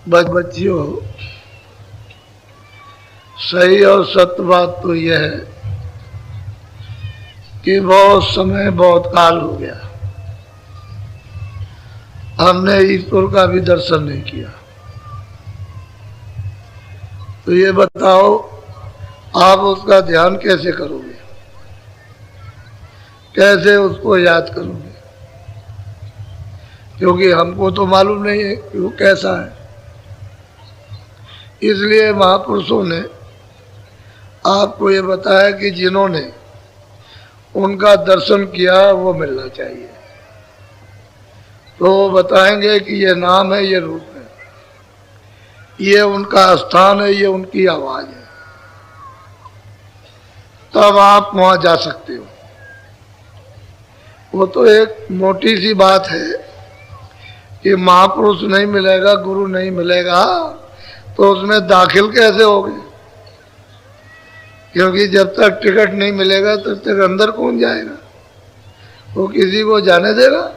बच्चियों, सही और सत्य बात तो यह है कि बहुत समय बहुत काल हो गया हमने ईश्वर का भी दर्शन नहीं किया। तो ये बताओ, आप उसका ध्यान कैसे करोगे, कैसे उसको याद करोगे? क्योंकि हमको तो मालूम नहीं है कि वो कैसा है। इसलिए महापुरुषों ने आपको ये बताया कि जिन्होंने उनका दर्शन किया वो मिलना चाहिए। तो वो बताएंगे कि ये नाम है, ये रूप है, ये उनका स्थान है, ये उनकी आवाज है। तब आप वहां जा सकते हो। वो तो एक मोटी सी बात है कि महापुरुष नहीं मिलेगा, गुरु नहीं मिलेगा, तो उसमें दाखिल कैसे होगे? क्योंकि जब तक टिकट नहीं मिलेगा तब तक अंदर कौन जाएगा? वो किसी को जाने देगा?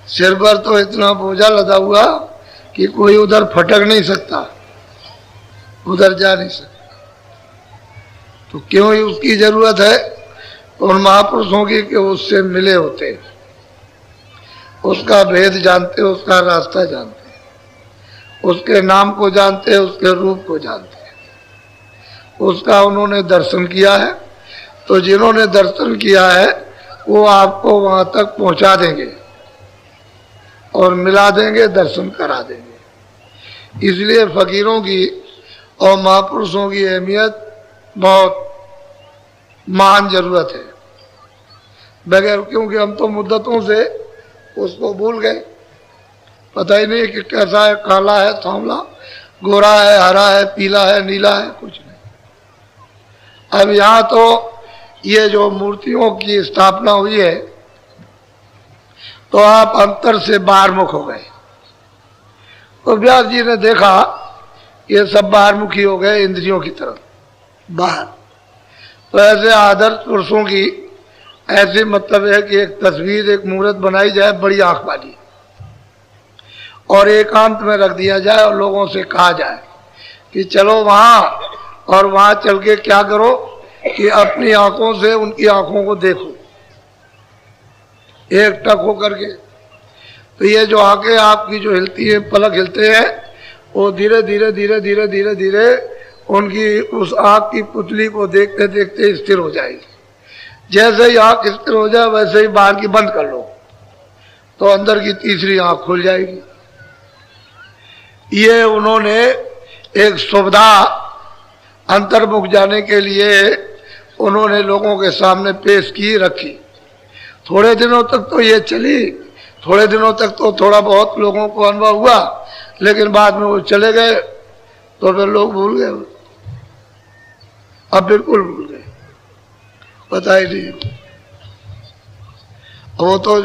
सिर पर तो इतना बोझा लदा हुआ कि कोई उधर फटक नहीं सकता, उधर जा नहीं सकता। तो क्यों ही उसकी जरूरत है उन महापुरुषों की कि उससे मिले होते, उसका भेद जानते, उसका रास्ता जानते, उसके नाम को जानते, उसके रूप को जानते, उसका उन्होंने दर्शन किया है। तो जिन्होंने दर्शन किया है वो आपको वहां तक पहुंचा देंगे और मिला देंगे, दर्शन करा देंगे। इसलिए फकीरों की और महापुरुषों की अहमियत बहुत महान जरूरत है। बगैर, क्योंकि हम तो मुद्दतों से उसको भूल गए, पता ही नहीं कि कैसा है, काला है, सांवला, गोरा है, हरा है, पीला है, नीला है, कुछ नहीं। अब यहाँ तो ये जो मूर्तियों की स्थापना हुई है तो आप अंतर से बाहरमुख हो गए। तो व्यास जी ने देखा ये सब बाहरमुखी हो गए, इंद्रियों की तरफ बाहर। तो ऐसे आदर्श पुरुषों की ऐसी मतलब है कि एक तस्वीर, एक मूर्त बनाई जाए बड़ी आंख वाली, और एकांत में रख दिया जाए और लोगों से कहा जाए कि चलो वहां, और वहां चल के क्या करो कि अपनी आंखों से उनकी आंखों को देखो, एक टक हो करके। तो ये जो आंखें आपकी जो हिलती है, पलक हिलते हैं, वो धीरे धीरे धीरे धीरे धीरे धीरे उनकी उस आंख की पुतली को देखते देखते स्थिर हो जाएगी। जैसे ही आंख स्थिर हो जाए वैसे ही बाहर की बंद कर लो तो अंदर की तीसरी आंख खुल जाएगी। ये उन्होंने एक सुविधा अंतर्मुख जाने के लिए उन्होंने लोगों के सामने पेश की, रखी। थोड़े दिनों तक तो ये चली, थोड़े दिनों तक तो थोड़ा बहुत लोगों को अनुभव हुआ, लेकिन बाद में वो चले गए तो फिर लोग भूल गए, अब बिल्कुल भूल गए, पता ही नहीं। वो तो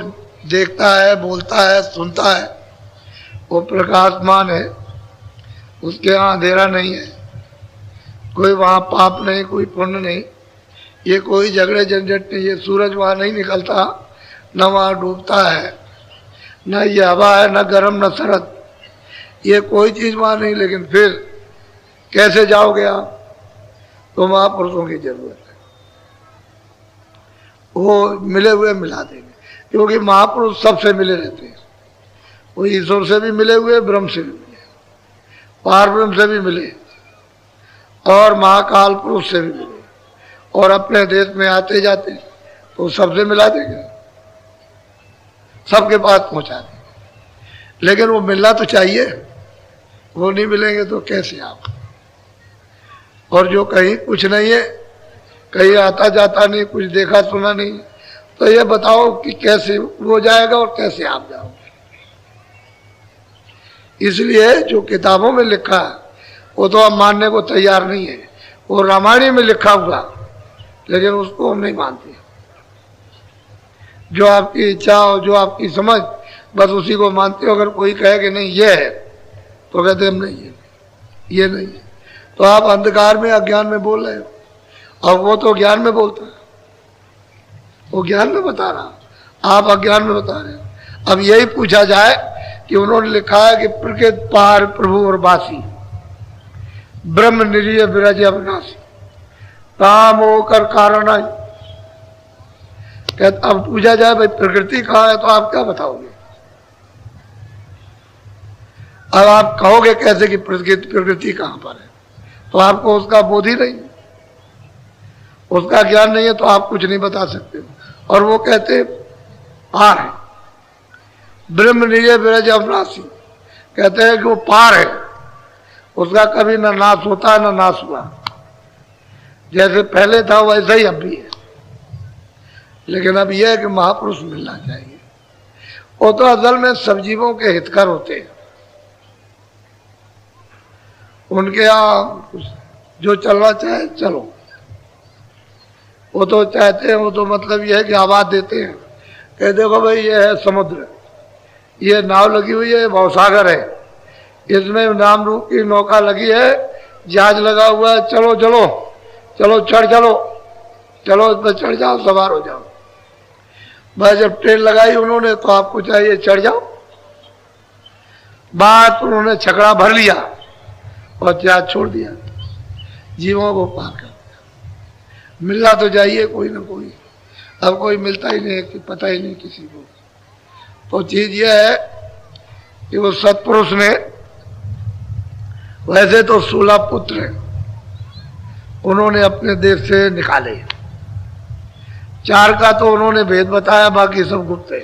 देखता है, बोलता है, सुनता है, वो प्रकाशमान है, उसके यहाँ अंधेरा नहीं है, कोई वहाँ पाप नहीं, कोई पुण्य नहीं, ये कोई झगड़े झंझट नहीं, ये सूरज वहाँ नहीं निकलता, न वहाँ डूबता है, न ये हवा है, न गर्म न सरद, ये कोई चीज़ वहाँ नहीं। लेकिन फिर कैसे जाओगे आप? तो महापुरुषों की जरूरत है, वो मिले हुए मिला देंगे। क्योंकि महापुरुष सबसे मिले रहते हैं, वो ईश्वर से भी मिले हुए, ब्रह्म से भी मिले, पार ब्रह्म से भी मिले, और महाकाल पुरुष से भी मिले, और अपने देश में आते जाते तो सबसे मिला देंगे, सबके पास पहुंचा देंगे। लेकिन वो मिलना तो चाहिए, वो नहीं मिलेंगे तो कैसे आप? और जो कहीं कुछ नहीं है, कहीं आता जाता नहीं, कुछ देखा सुना नहीं, तो ये बताओ कि कैसे वो जाएगा और कैसे आप जाओगे? इसलिए जो किताबों में लिखा है वो तो हम मानने को तैयार नहीं है। वो रामायण में लिखा हुआ, लेकिन उसको हम नहीं मानते। जो आपकी इच्छा और जो आपकी समझ, बस उसी को मानते हो। अगर कोई कहे कि नहीं ये है, तो कहते हम नहीं, ये नहीं है। तो आप अंधकार में, अज्ञान में बोल रहे हो, और वो तो ज्ञान में बोलता है, वो ज्ञान में बता रहा, आप अज्ञान में बता रहे हो। अब यही पूछा जाए कि उन्होंने लिखा है कि प्रकृत पार प्रभु और बासी, ब्रह्म निरीय विरज अविनाशी, काम होकर कारण आई। कहते अब पूछा जाए भाई प्रकृति कहाँ है, तो आप क्या बताओगे? अब आप कहोगे कैसे कि प्रकृति कहां पर है? तो आपको उसका बोध ही नहीं, उसका ज्ञान नहीं है, तो आप कुछ नहीं बता सकते हो। और वो कहते पार है, ब्रह्म निजय विरज अविनाशी, कहते हैं कि वो पार है, उसका कभी न नाश होता न नाश हुआ, जैसे पहले था वैसा ही अब भी है। लेकिन अब यह है कि महापुरुष मिलना चाहिए। वो तो असल में सब जीवों के हितकर होते हैं, उनके यहाँ जो चलना चाहे चलो, वो तो चाहते हैं, वो तो मतलब यह है कि आवाज देते हैं कह देखो भाई ये है समुद्र, ये नाव लगी हुई है, भवसागर है, इसमें नाम रूप की नौका लगी है, जहाज लगा हुआ है, चलो चलो चलो चढ़ चलो चलो इस पर चढ़ जाओ, सवार हो जाओ। बस जब ट्रेन लगाई उन्होंने तो आपको चाहिए चढ़ जाओ, बात उन्होंने छकड़ा भर लिया और जहाज छोड़ दिया, जीवों को पार कर दिया। मिलना तो चाहिए कोई ना कोई, अब कोई मिलता ही नहीं, कि पता ही नहीं किसी को। तो चीज यह है कि वो सत्पुरुष ने, वैसे तो 16 पुत्र हैं, उन्होंने अपने देश से निकाले, 4 का तो उन्होंने भेद बताया, बाकी सब गुप्त है,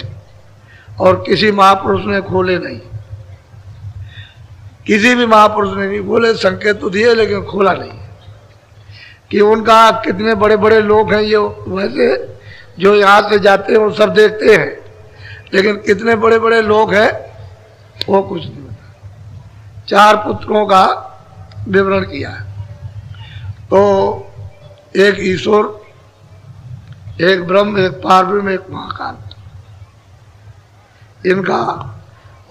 और किसी महापुरुष ने खोले नहीं, किसी भी महापुरुष ने नहीं खोले। संकेत तो दिए लेकिन खोला नहीं कि उनका कितने बड़े बड़े लोग हैं। ये वैसे जो यहाँ से जाते हैं वो सब देखते हैं, लेकिन कितने बड़े बड़े लोग हैं वो कुछ नहीं बता। 4 पुत्रों का विवरण किया है। तो एक ईश्वर, एक ब्रह्म, एक पारब्रह्म, एक महाकाल, इनका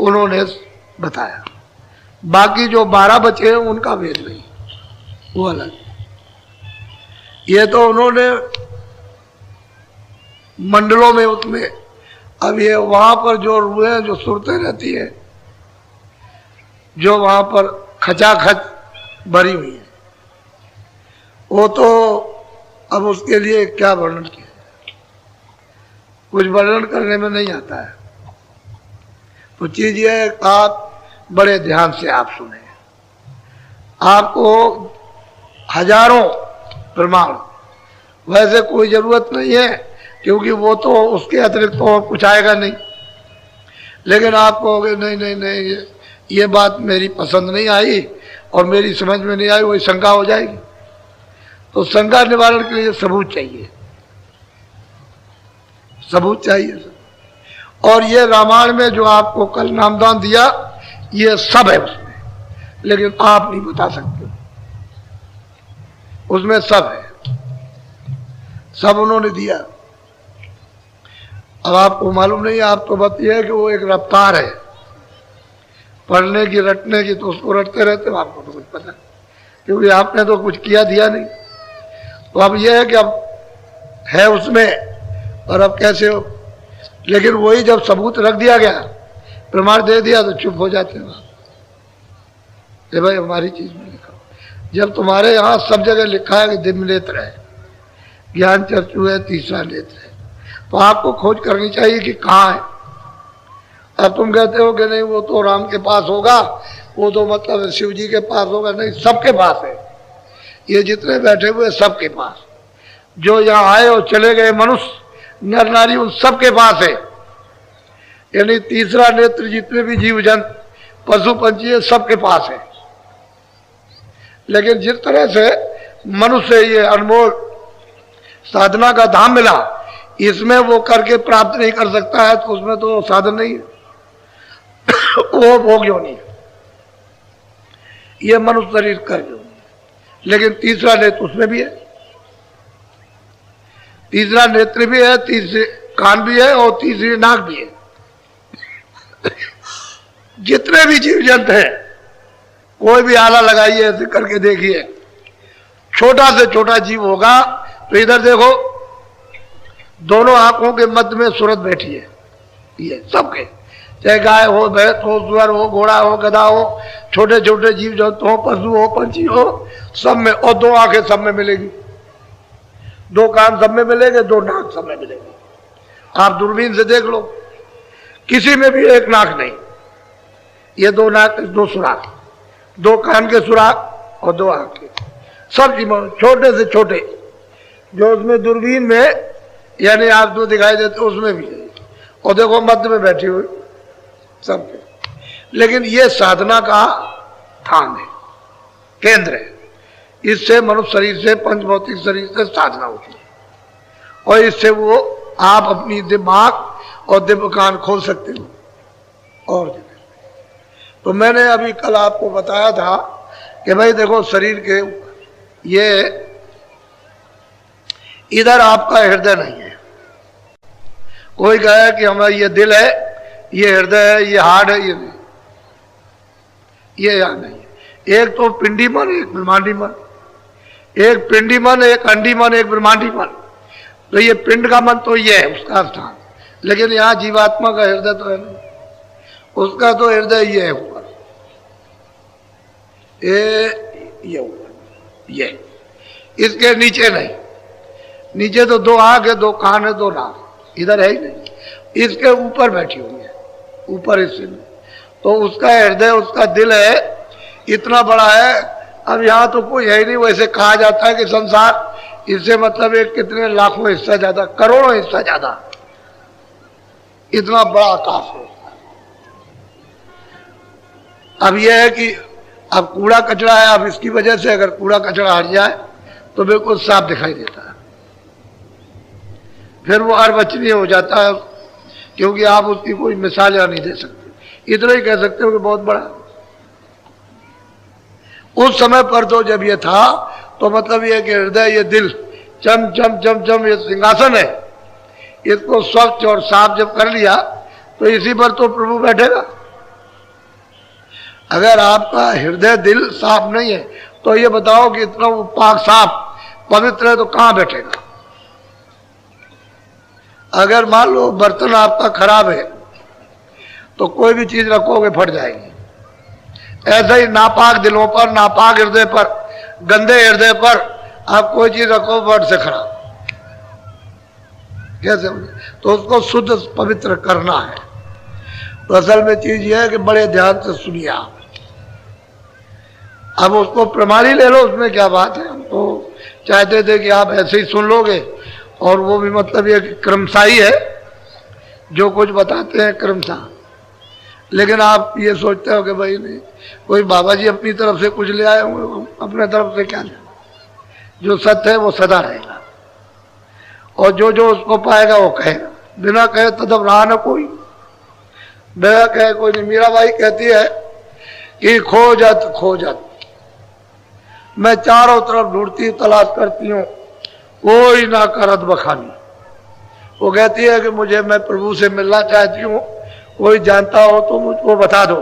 उन्होंने बताया। बाकी जो 12 बचे हैं उनका भेद नहीं, वो अलग। ये तो उन्होंने मंडलों में उसमें, अब ये वहां पर जो रूहें जो सुरतें रहती है, जो वहां पर खचाखच भरी हुई है, वो तो अब उसके लिए क्या वर्णन किया, कुछ वर्णन करने में नहीं आता है। तो चीज ये है, आप बड़े ध्यान से आप सुने, आपको हजारों प्रमाण, वैसे कोई जरूरत नहीं है क्योंकि वो तो उसके अतिरिक्त तो और कुछ आएगा नहीं। लेकिन आप कहोगे नहीं नहीं नहीं ये बात मेरी पसंद नहीं आई और मेरी समझ में नहीं आई, वही शंका हो जाएगी। तो शंका निवारण के लिए सबूत चाहिए, सबूत चाहिए। और ये रामायण में जो आपको कल नामदान दिया, ये सब है उसमें, लेकिन आप नहीं बता सकते, उसमें सब है, सब उन्होंने दिया। अब आपको मालूम नहीं, आप तो बताइए है कि वो एक रफ्तार है पढ़ने की, रटने की, तो उसको रटते रहते हो, आपको तो कुछ पता, क्योंकि आपने तो कुछ किया दिया नहीं। तो अब यह है कि अब है उसमें और अब कैसे हो, लेकिन वही जब सबूत रख दिया गया, प्रमाण दे दिया, तो चुप हो जाते हैं आप, भाई हमारी चीज में लिखा। जब तुम्हारे यहाँ सब जगह लिखा है कि दिव्य नेत्र है, ज्ञान चक्षु है, तीसरा नेत्र है, तो आपको खोज करनी चाहिए कि कहाँ है। अब तुम कहते हो कि नहीं वो तो राम के पास होगा, वो तो मतलब शिव जी के पास होगा, नहीं, सबके पास है। ये जितने बैठे हुए सबके पास, जो यहाँ आए और चले गए मनुष्य, नर नारी, उन सबके पास है। यानी तीसरा नेत्र जितने भी जीव जंतु, पशु पंछी है, सबके पास है। लेकिन जिस तरह से मनुष्य ये अनमोल साधना का धाम मिला, इसमें वो करके प्राप्त नहीं कर सकता है, तो उसमें तो साधन नहीं है, वो भोग योनि है, ये मनुष्य शरीर कर योनि। लेकिन तीसरा नेत्र उसमें भी है, तीसरा नेत्र भी है, तीसरे कान भी है और तीसरी नाक भी है। जितने भी जीव जंतु हैं, कोई भी आला लगाइए, ऐसे करके देखिए, छोटा से छोटा जीव होगा तो इधर देखो, दोनों आंखों के मध्य में सूरत बैठी है, ये सबके, चाहे गाय हो, भैंस हो, सुअर हो, घोड़ा हो, गधा हो, छोटे छोटे जीव जंतु हो, पशु हो, पंछी हो, सब में। और 2 आंखें सब में मिलेगी, 2 कान सब में मिलेंगे, 2 नाक सब में मिलेंगे। आप दूरबीन से देख लो, किसी में भी एक नाक नहीं। ये 2 नाक, 2 सुराख, 2 कान के सुराख और 2 आंखें, सब जीव छोटे से छोटे जो उसमें दूरबीन में यानी आप जो दिखाई देते उसमें भी है। और देखो मध्य में बैठी हुई सब पे। लेकिन ये साधना का स्थान है, केंद्र है। इससे मनुष्य शरीर से, पंच भौतिक शरीर से साधना होती है और इससे वो आप अपनी दिमाग और दिव्य कान खोल सकते हो। और तो मैंने अभी कल आपको बताया था कि भाई देखो शरीर के ये इधर आपका हृदय नहीं है। कोई कहे कि हमारा ये दिल है, ये हृदय है, ये हार्ट है, ये नहीं, ये यहाँ नहीं है। एक तो पिंडी मन, एक ब्रह्मांडी मन। एक पिंडी मन, एक अंडी मन, एक ब्रह्मांडी मन। तो ये पिंड का मन तो ये है उसका स्थान, लेकिन यहाँ जीवात्मा का हृदय तो है नहीं। उसका तो हृदय ये है ऊपर, ये ऊपर, ये इसके नीचे नहीं। नीचे तो 2 आंख है, 2 कान है, 2 नाक, इधर है ही नहीं। इसके ऊपर बैठी हुई है, ऊपर हिस्से में। तो उसका हृदय, उसका दिल है, इतना बड़ा है। अब यहाँ तो कोई है ही नहीं। वैसे कहा जाता है कि संसार इससे मतलब एक कितने लाखों हिस्सा ज्यादा, करोड़ों हिस्सा ज्यादा, इतना बड़ा आकाश है। अब यह है कि अब कूड़ा कचरा है, अब इसकी वजह से अगर कूड़ा कचरा हट जाए तो बिल्कुल साफ दिखाई देता है। फिर वो अर्वचनीय हो जाता है, क्योंकि आप उसकी कोई मिसाल या नहीं दे सकते। इतना ही कह सकते हो कि बहुत बड़ा। उस समय पर तो जब ये था तो मतलब ये कि हृदय, ये दिल, चम चम चम चम ये सिंहासन है, इसको स्वच्छ और साफ जब कर लिया तो इसी पर तो प्रभु बैठेगा। अगर आपका हृदय दिल साफ नहीं है तो ये बताओ कि इतना वो पाक साफ पवित्र है तो कहां बैठेगा। अगर मान लो बर्तन आपका खराब है तो कोई भी चीज रखोगे फट जाएगी। ऐसे ही नापाक दिलों पर, नापाक हृदय पर, गंदे हृदय पर आप कोई चीज रखो फट से खराब। कैसे? तो उसको शुद्ध पवित्र करना है। तो असल में चीज यह है कि बड़े ध्यान से सुनिए आप। अब उसको प्रमाण ही ले लो, उसमें क्या बात है। हम तो चाहते थे कि आप ऐसे ही सुन लोगे, और वो भी मतलब ये क्रमशाही है, जो कुछ बताते हैं क्रमशाह। लेकिन आप ये सोचते हो कि भाई नहीं, कोई बाबा जी अपनी तरफ से कुछ ले आए होंगे, अपने तरफ से क्या लेना। जो सत्य है वो सदा रहेगा, और जो जो उसको पाएगा वो कहेगा। बिना कहे तदब रहा न कोई, बिना कहे कोई नहीं। मीराबाई कहती है कि खोजत खोजत मैं चारों तरफ ढूंढती तलाश करती हूँ, कोई ना करत बखानी। वो कहती है कि मुझे, मैं प्रभु से मिलना चाहती हूँ, कोई जानता हो तो मुझको बता दो।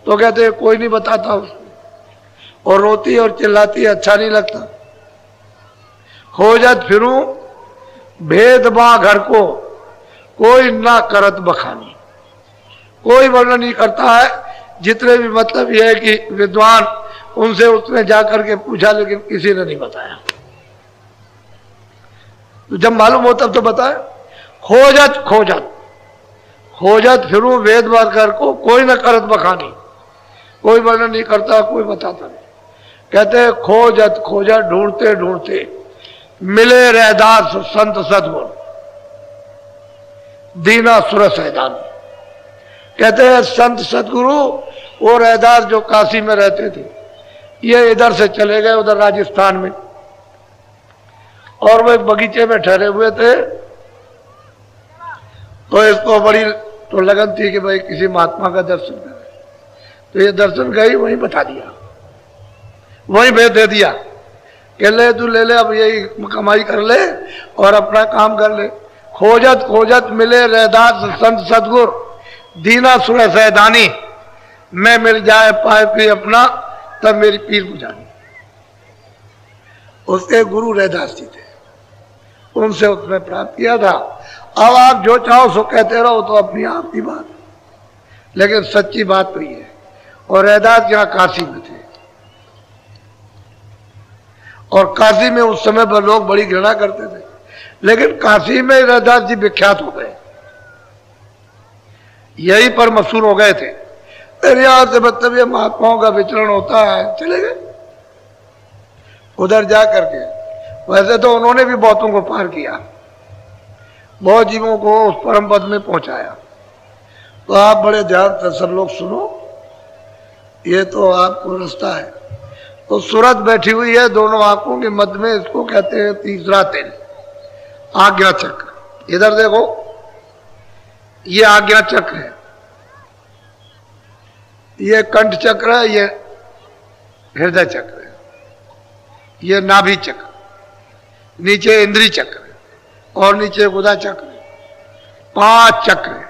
तो कहते हैं कोई नहीं बताता उसको, और रोती और चिल्लाती, अच्छा नहीं लगता। खोजत फिरूं भेदबा घर को, कोई ना करत बखानी। कोई वर्णन नहीं करता है। जितने भी मतलब यह है कि विद्वान, उनसे उसने जाकर के पूछा, लेकिन किसी ने नहीं बताया। तो जब मालूम हो तब तो बताए। खोजत खोजत खोजत फिरूं वेद बात कर को, कोई न करत बखानी। कोई वर्णन नहीं करता, कोई बताता नहीं। कहते खोजत खोजत ढूंढते ढूंढते मिले रहदास संत सदगुण, दीना सुरस हैदान। कहते हैं संत सदगुरु वो रहदास जो काशी में रहते थे, ये इधर से चले गए उधर राजस्थान में, और वो एक बगीचे में ठहरे हुए थे। तो इसको बड़ी तो लगन थी कि भाई किसी महात्मा का दर्शन करें। तो ये दर्शन गई, वहीं बता दिया, वहीं भेज दे दिया कि ले तू ले ले, अब यही कमाई कर ले और अपना काम कर ले। खोजत खोजत मिले रहदास संत सदगुर, दीना सुरस हैदानी। मैं मिल जाए पाए कोई अपना, तब मेरी पीर बुझानी। उसके गुरु रहदास जी थे, उनसे उसने प्राप्त किया था। अब आप जो चाहो सो कहते रहो, तो अपनी आप की बात। लेकिन सच्ची बात तो ये है। और रैदास यहाँ काशी में थे, और काशी में उस समय पर लोग बड़ी घृणा करते थे, लेकिन काशी में रैदास जी विख्यात हो गए, यहीं पर मशहूर हो गए थे। फिर यहां से मतलब ये महात्माओं का विचरण होता है, चले गए उधर जा करके। वैसे तो उन्होंने भी बहुतों को पार किया, बहुत जीवों को उस परम पद में पहुंचाया। तो आप बड़े ध्यान से सब लोग सुनो, ये तो आपको रास्ता है। तो सूरत बैठी हुई है दोनों आंखों के मध्य में, इसको कहते हैं तीसरा तिल, आज्ञा चक्र। इधर देखो, ये आज्ञा चक्र है, ये कंठ चक्र है, ये हृदय चक्र है, ये नाभि चक्र, नीचे इंद्री चक्र है, और नीचे गुदा चक्र है। 5 चक्र है,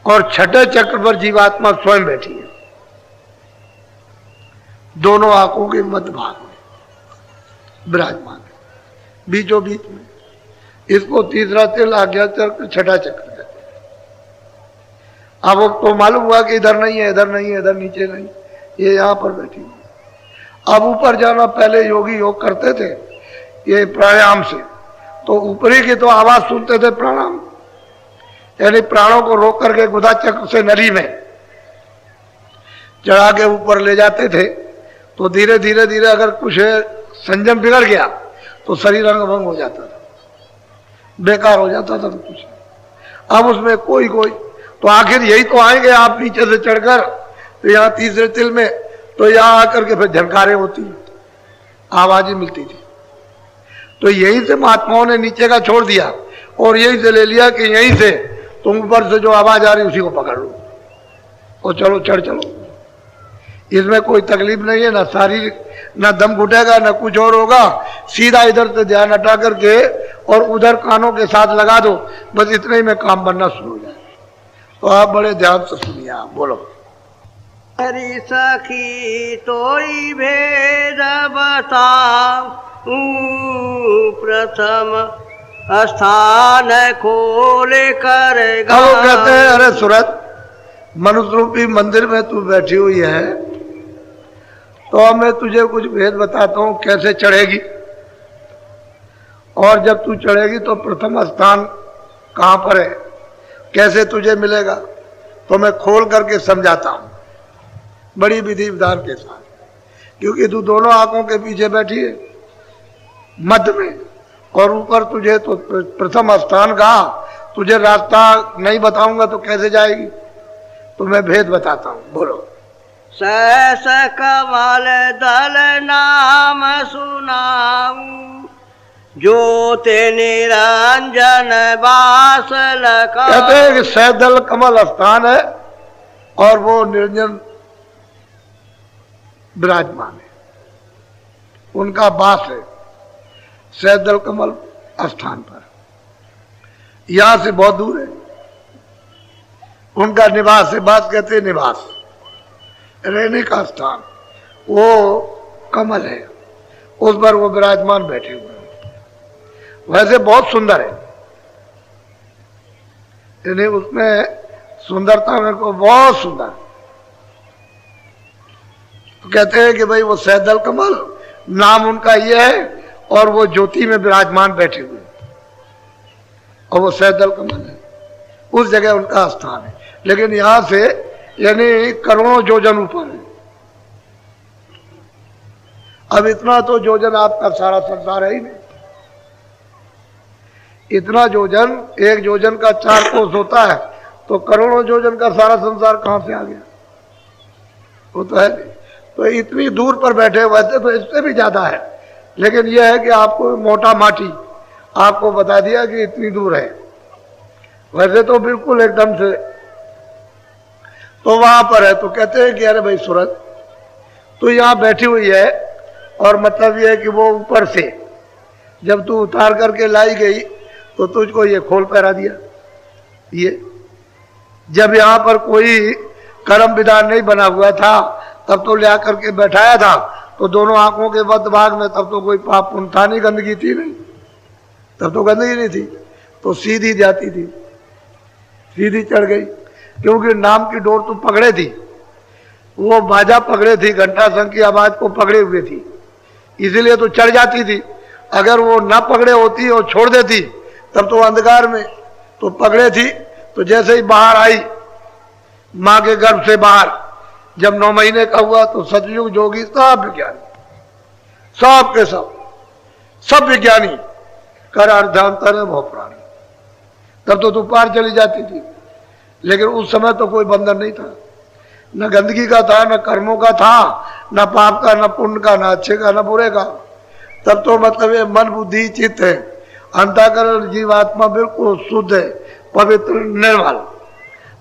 और छठे चक्र पर जीवात्मा स्वयं बैठी है, दोनों आंखों के मध्य भाग में विराजमान है, बीचों बीच में। इसको तीसरा तिल, आज्ञा चक्र, छठा चक्र कहते हैं। अब तो मालूम हुआ कि इधर नहीं है, इधर नहीं है, इधर नीचे नहीं, ये यहां पर बैठी है। अब ऊपर जाना, पहले योगी योग करते थे ये प्राणायाम से, तो ऊपरी की तो आवाज सुनते थे प्राणायाम, यानी प्राणों को रोक करके गुदा चक्र से नली में चढ़ा के ऊपर ले जाते थे। तो धीरे धीरे धीरे अगर कुछ संयम बिगड़ गया तो शरीर अंग भंग हो जाता था, बेकार हो जाता था कुछ। अब उसमें कोई तो आखिर यही तो आएंगे आप नीचे से चढ़कर, तो यहाँ तीसरे तिल में, तो यहाँ आकर के फिर झनकारें होती, आवाजें मिलती थी। तो यहीं से महात्माओं ने नीचे का छोड़ दिया और यहीं से ले लिया कि यहीं से तुम ऊपर से जो आवाज आ रही उसी को पकड़ लो और चलो, चढ़ चलो। इसमें कोई तकलीफ नहीं है, ना शारीरिक, ना दम घुटेगा, ना कुछ और होगा। सीधा इधर से ध्यान हटा करके और उधर कानों के साथ लगा दो, बस इतने ही में काम बनना शुरू हो जाए। तो आप बड़े ध्यान से सुनिए, आप बोलो। हरि सखी तोई भेद बताऊं, प्रथम स्थान खोल कर वो कहते हैं, अरे सूरत, मनुष्य रूपी मंदिर में तू बैठी हुई है, तो मैं तुझे कुछ भेद बताता हूं कैसे चढ़ेगी, और जब तू चढ़ेगी तो प्रथम स्थान कहां पर है, कैसे तुझे मिलेगा, तो मैं खोल करके समझाता हूं बड़ी विधि विधान के साथ। क्योंकि तू दोनों आंखों के पीछे बैठी है मध्य में, और ऊपर तुझे तो प्रथम स्थान कहा, तुझे रास्ता नहीं बताऊंगा तो कैसे जाएगी, तो मैं भेद बताता हूं, बोलो। सहस कमल दल नाम सुनाऊं, ज्योति निरंजन बास लका। कहते हैं कि सहदल कमल स्थान है और वो निरंजन विराजमान है, उनका वास है सहदल कमल स्थान पर, यहां से बहुत दूर है उनका निवास है। बात कहते हैं निवास, रहने का स्थान, वो कमल है, उस पर वो विराजमान बैठे हुए हैं। वैसे बहुत सुंदर है, यानी उसमें सुंदरता मेरे को बहुत सुंदर। तो कहते हैं कि भाई वो सहदल कमल नाम उनका ये है, और वो ज्योति में विराजमान बैठे हुए, और वो सहदल कमल है, उस जगह उनका स्थान है। लेकिन यहां से यानी करोड़ों योजन ऊपर है। अब इतना तो योजन आपका सारा संसार है ही नहीं, इतना योजन, एक योजन का 4 कोस होता है, तो करोड़ों योजन का सारा संसार कहां से आ गया, वो तो है नहीं। तो इतनी दूर पर बैठे, वैसे तो इससे भी ज्यादा है, लेकिन यह है कि आपको मोटा माटी आपको बता दिया कि इतनी दूर है, वैसे तो बिल्कुल एकदम से तो वहां पर है। तो कहते हैं कि अरे भाई सूरत, तू यहां बैठी हुई है, और मतलब यह है कि वो ऊपर से जब तू उतार करके लाई गई तो तुझको ये खोल पहरा दिया। ये जब यहां पर कोई कर्म विधान नहीं बना हुआ था, तब तो ले आकर के बैठाया था, तो दोनों आंखों के मध्य भाग में तब तो कोई पाप पुण्य था नहीं, गंदगी थी नहीं, तब तो गंदगी नहीं थी, तो सीधी जाती थी। सीधी चढ़ गई, क्योंकि नाम की डोर तो पकड़े थी, वो बाजा पकड़े थी, घंटा शंख की आवाज को पकड़े हुए थी, इसलिए तो चढ़ जाती थी। अगर वो ना पकड़े होती और छोड़ देती तब तो अंधकार में, तो पकड़े थी। तो जैसे ही बाहर आई माँ के गर्भ से बाहर, जब 9 महीने का हुआ तो सतयुग जोगी सब विज्ञानी, सब के सब विज्ञानी कर अर्धांतर है बहुत पुरानी, तब तो तू पार चली जाती थी। लेकिन उस समय तो कोई बंधन नहीं था, न गंदगी का था, न कर्मों का था, न पाप का, न पुण्य का, न अच्छे का, न बुरे का। तब तो मतलब ये मन बुद्धि चित्त है, अंतःकरण जीवात्मा बिल्कुल शुद्ध है, पवित्र निर्मल।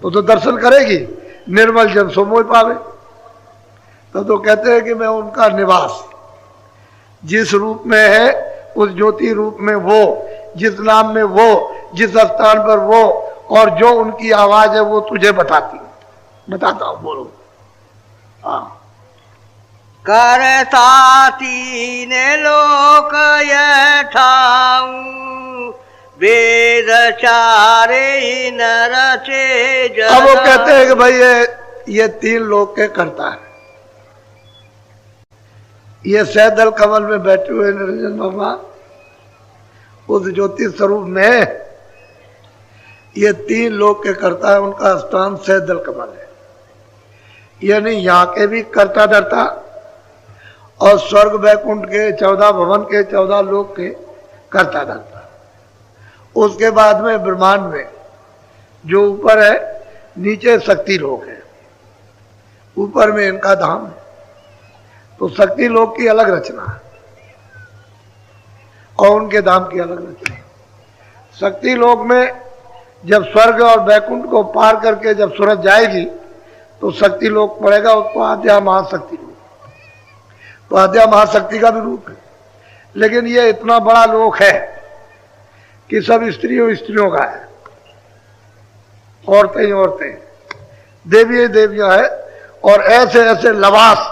तो दर्शन करेगी निर्मल जब सो मोह पावे। तब तो कहते हैं कि मैं उनका निवास, जिस रूप में है उस ज्योति रूप में वो, जिस नाम में वो, जिस स्थान पर वो, और जो उनकी आवाज है वो तुझे बताता हूं। बोलो। हाँ। करता तीन लोक यह ठाऊं, वेद चारे नर से जग। अब वो कहते हैं कि भाई ये 3 लोक के करता है। ये सैदल कमल में बैठे हुए निरंजन भगवान उस ज्योति स्वरूप में ये 3 लोक के करता है। उनका स्थान सैदल कमल है, यानी यहाँ के भी करता धरता, और स्वर्ग वैकुंठ के 14 भवन के 14 लोक के करता धरता। उसके बाद में ब्रह्मांड में जो ऊपर है, नीचे शक्ति लोक है, ऊपर में इनका धाम है। तो शक्ति लोक की अलग रचना है और उनके धाम की अलग रचना है। शक्ति लोक में जब स्वर्ग और वैकुंठ को पार करके जब सूरज जाएगी तो शक्ति लोक पड़ेगा, उसको आद्या महाशक्ति लोक। तो आद्या महाशक्ति का भी रूप है। लेकिन ये इतना बड़ा लोक है कि सब स्त्रियों का है, औरतें ही औरतें, देवी देवियां है, और ऐसे ऐसे लबास,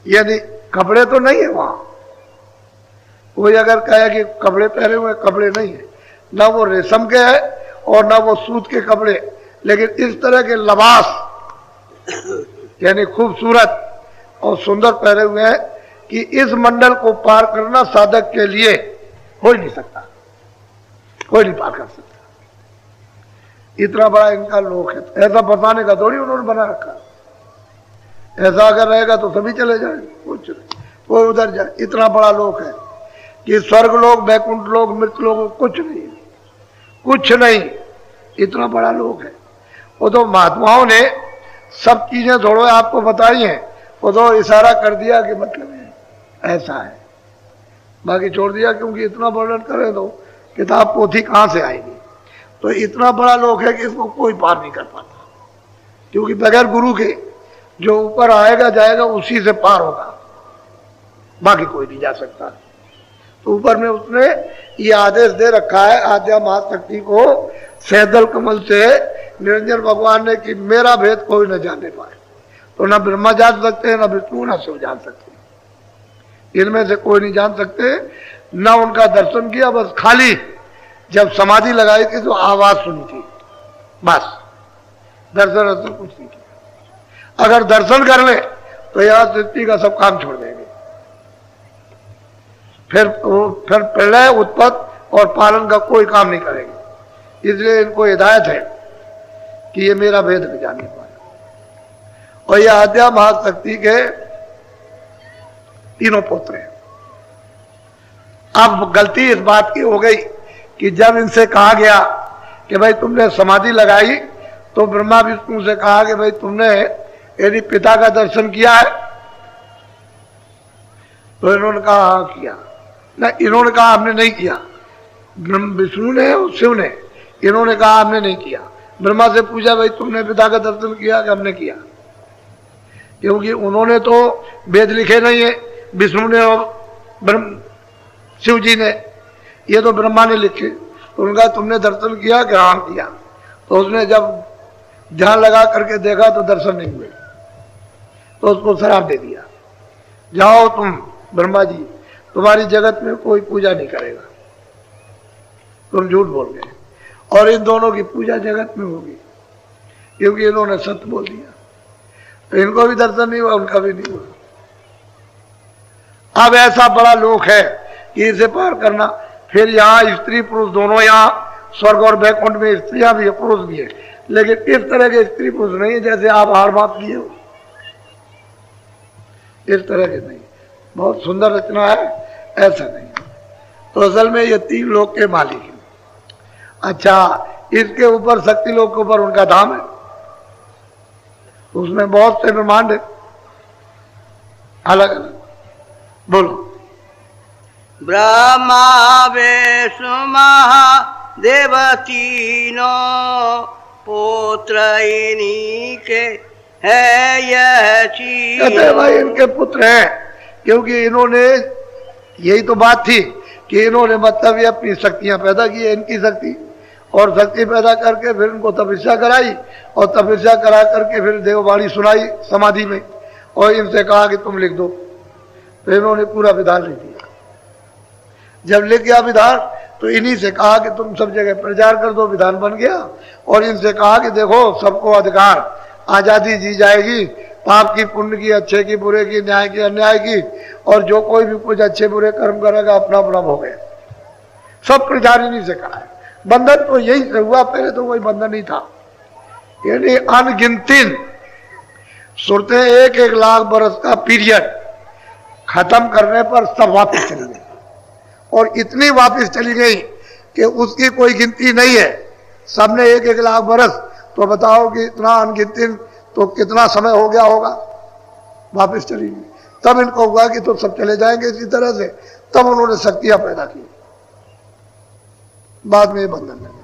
यानी कपड़े तो नहीं है वहां। कोई अगर कहे कि कपड़े पहने हुए, कपड़े नहीं है, ना वो रेशम के है और ना वो सूत के कपड़े, लेकिन इस तरह के लबास यानी खूबसूरत और सुंदर पहने हुए हैं कि इस मंडल को पार करना साधक के लिए हो ही नहीं सकता, कोई नहीं पार कर सकता। इतना बड़ा इनका लोक है। ऐसा बताने का थोड़ी उन्होंने बना रखा। ऐसा अगर रहेगा तो सभी चले जाएंगे, कुछ कोई उधर जाए। इतना बड़ा लोक है कि स्वर्ग लोक, वैकुंठ लोक, मृत लोक कुछ नहीं, कुछ नहीं, इतना बड़ा लोक है। वो तो महात्माओं ने सब चीजें थोड़ो आपको बताई हैं, वो तो इशारा कर दिया कि मतलब ऐसा है, बाकी छोड़ दिया, क्योंकि इतना वर्णन करें तो किताब पोथी कहाँ से आएगी। तो इतना बड़ा लोक है कि इसको कोई पार नहीं कर पाता, क्योंकि बगैर गुरु के जो ऊपर आएगा जाएगा उसी से पार होगा, बाकी कोई नहीं जा सकता। तो ऊपर में उसने ये आदेश दे रखा है आद्या महाशक्ति को, सैदल कमल से निरंजन भगवान ने, कि मेरा भेद कोई न जाने पाए। तो न ब्रह्मा जान सकते हैं, न विष्णु, न शिव जान सकते, इनमें से कोई नहीं जान सकते। न उनका दर्शन किया, बस खाली जब समाधि लगाई थी तो आवाज सुनी थी, बस दर्शन कुछ नहीं किया। अगर दर्शन कर ले तो यह सृष्टि का सब काम छोड़ देंगे, फिर प्रलय, उत्पत्ति और पालन का कोई काम नहीं करेंगे। इसलिए इनको हिदायत है कि ये मेरा भेद न जाने पाए। और ये आद्या महाशक्ति के 3 पुत्र हैं। अब गलती इस बात की हो गई कि जब इनसे कहा गया कि भाई तुमने समाधि लगाई, तो ब्रह्मा विष्णु से कहा कि भाई तुमने यदि पिता का दर्शन किया है, तो इन्होंने कहा हाँ किया। ना, इन्होंने कहा हमने नहीं किया, विष्णु ने और शिव ने, इन्होंने कहा हमने नहीं किया। ब्रह्मा से पूछा भाई तुमने पिता का दर्शन किया कि हमने किया, क्योंकि उन्होंने तो वेद लिखे नहीं है, विष्णु ने और शिव जी ने, ये तो ब्रह्मा ने लिखे। तो उनका तुमने दर्शन किया कि हाँ किया। तो उसने जब ध्यान लगा करके देखा तो दर्शन नहीं हुए, तो उसको श्राप दे दिया, जाओ तुम ब्रह्मा जी, तुम्हारी जगत में कोई पूजा नहीं करेगा, तुम झूठ बोल गए। और इन दोनों की पूजा जगत में होगी, क्योंकि इन्होंने सत्य बोल दिया। तो इनको भी दर्शन नहीं हुआ, उनका भी नहीं हुआ। अब ऐसा बड़ा लोक है कि इसे पार करना। फिर यहाँ स्त्री पुरुष दोनों, यहाँ स्वर्ग और वैकुंठ में स्त्रियां भी है, पुरुष भी है, लेकिन इस तरह के स्त्री पुरुष नहीं है जैसे आप हार माप किए हो, इस तरह के नहीं। बहुत सुंदर रचना है, ऐसा नहीं। तो असल में ये 3 लोक के मालिक हैं। अच्छा, इसके ऊपर शक्ति लोक के ऊपर उनका धाम है, उसमें बहुत से ब्रह्मांड है अलग अलग। बोलो। ब्रह्मा विष्णु महादेव तीनों पुत्र इन्हीं के है यह चीज। कहते भाई इनके पुत्र हैं, क्योंकि इन्होंने, यही तो बात थी कि इन्होंने मतलब ये अपनी शक्तियां पैदा की है, इनकी शक्ति, और शक्ति पैदा करके फिर उनको तपस्या कराई, और तपस्या करा करके फिर देववाणी सुनाई समाधि में, और इनसे कहा कि तुम लिख दो। तो इन्होंने पूरा विधान लिख दिया। जब लिख गया विधान, तो इन्हीं से कहा कि तुम सब जगह प्रचार कर दो, विधान बन गया। और इनसे कहा कि देखो सबको अधिकार, आजादी दी जाएगी, पाप की पुण्य की, अच्छे की बुरे की, न्याय की अन्याय की, और जो कोई भी कुछ अच्छे बुरे कर्म करेगा अपना अपना भोगे। सब प्रचार इन्हीं से कहा है। बंधन तो यही से हुआ, पहले तो कोई बंधन नहीं था। यानी अनगिनती सुरतें 1-1 लाख बरस का पीरियड खत्म करने पर सब वापस चली गई, और इतनी वापस चली गई कि उसकी कोई गिनती नहीं है। सबने 1-1 लाख बरस, तो बताओ कि इतना अनगिनती, तो कितना समय हो गया होगा, वापस चली गई। तब इनको हुआ कि तो सब चले जाएंगे इसी तरह से, तब उन्होंने शक्तियां पैदा की। बाद में ये बंधन लगे,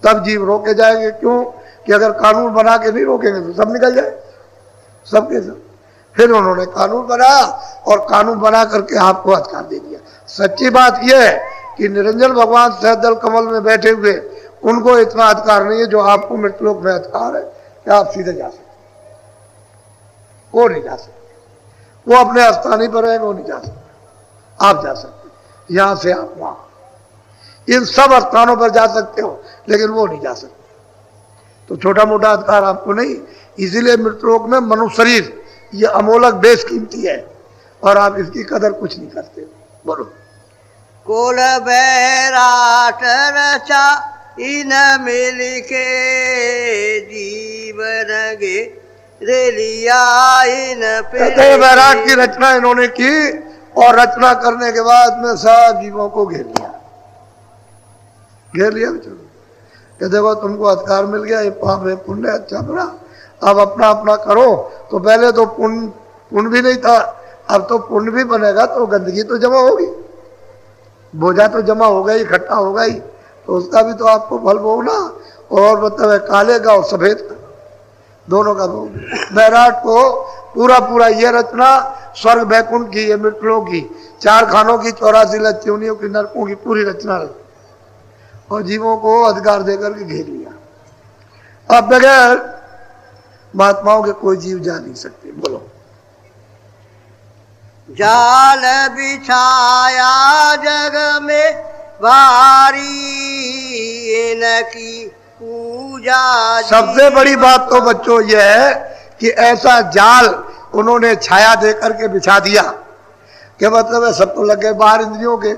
तब जीव रोके जाएंगे। क्यों? कि अगर कानून बना के नहीं रोकेंगे तो सब निकल जाए, सबके सब। फिर उन्होंने कानून बनाया, और कानून बना करके आपको अधिकार दे दिया। सच्ची बात यह है कि निरंजन भगवान सहदल कमल में बैठे हुए, उनको इतना अधिकार नहीं है जो आपको मृतलोक में अधिकार है कि आप सीधे जा सकते। वो नहीं जा सकते, वो अपने स्थानी पर रहेंगे, वो नहीं जा सकते। आप जा सकते, यहां से आप वहां, इन सब स्थानों पर जा सकते हो, लेकिन वो नहीं जा सकते। तो छोटा मोटा अधिकार आपको नहीं। इसीलिए मृतलोक में मनुष्य शरीर ये अमोलक बेशकीमती है, और आप इसकी कदर कुछ नहीं करते। बोलो। कुल बैराट रचा इन मिल के, जीवन गे रेलिया इन पे। बैराट की रचना इन्होंने की, और रचना करने के बाद में सब जीवों को घेर लिया। चलो कि देखो तुमको अधिकार मिल गया, ये पाप है पुण्य अच्छा बुरा, अब अपना अपना करो। तो पहले तो पुण्य भी नहीं था, अब तो पुण्य भी बनेगा, तो गंदगी तो जमा होगी, बोझा तो जमा होगा ही, इकट्ठा होगा ही, तो उसका भी तो आपको फल भोगना। और मतलब है काले का और सफेद का, दोनों का भोग। बैराट को पूरा ये रचना स्वर्ग वैकुंठ की, ये मृतलोक की, 4 खानों की, 84 लच्चियों की, नरकों की पूरी रचना, और जीवों को अधिकार देकर के घेर लिया। अब बगैर महात्माओं के कोई जीव जा नहीं सकते। बोलो। जाल बिछाया जग में भारी, इनकी पूजा। सबसे बड़ी बात तो बच्चों यह है कि ऐसा जाल उन्होंने छाया देकर के बिछा दिया, क्या मतलब है, सब तो लग गए बाहर इंद्रियों के,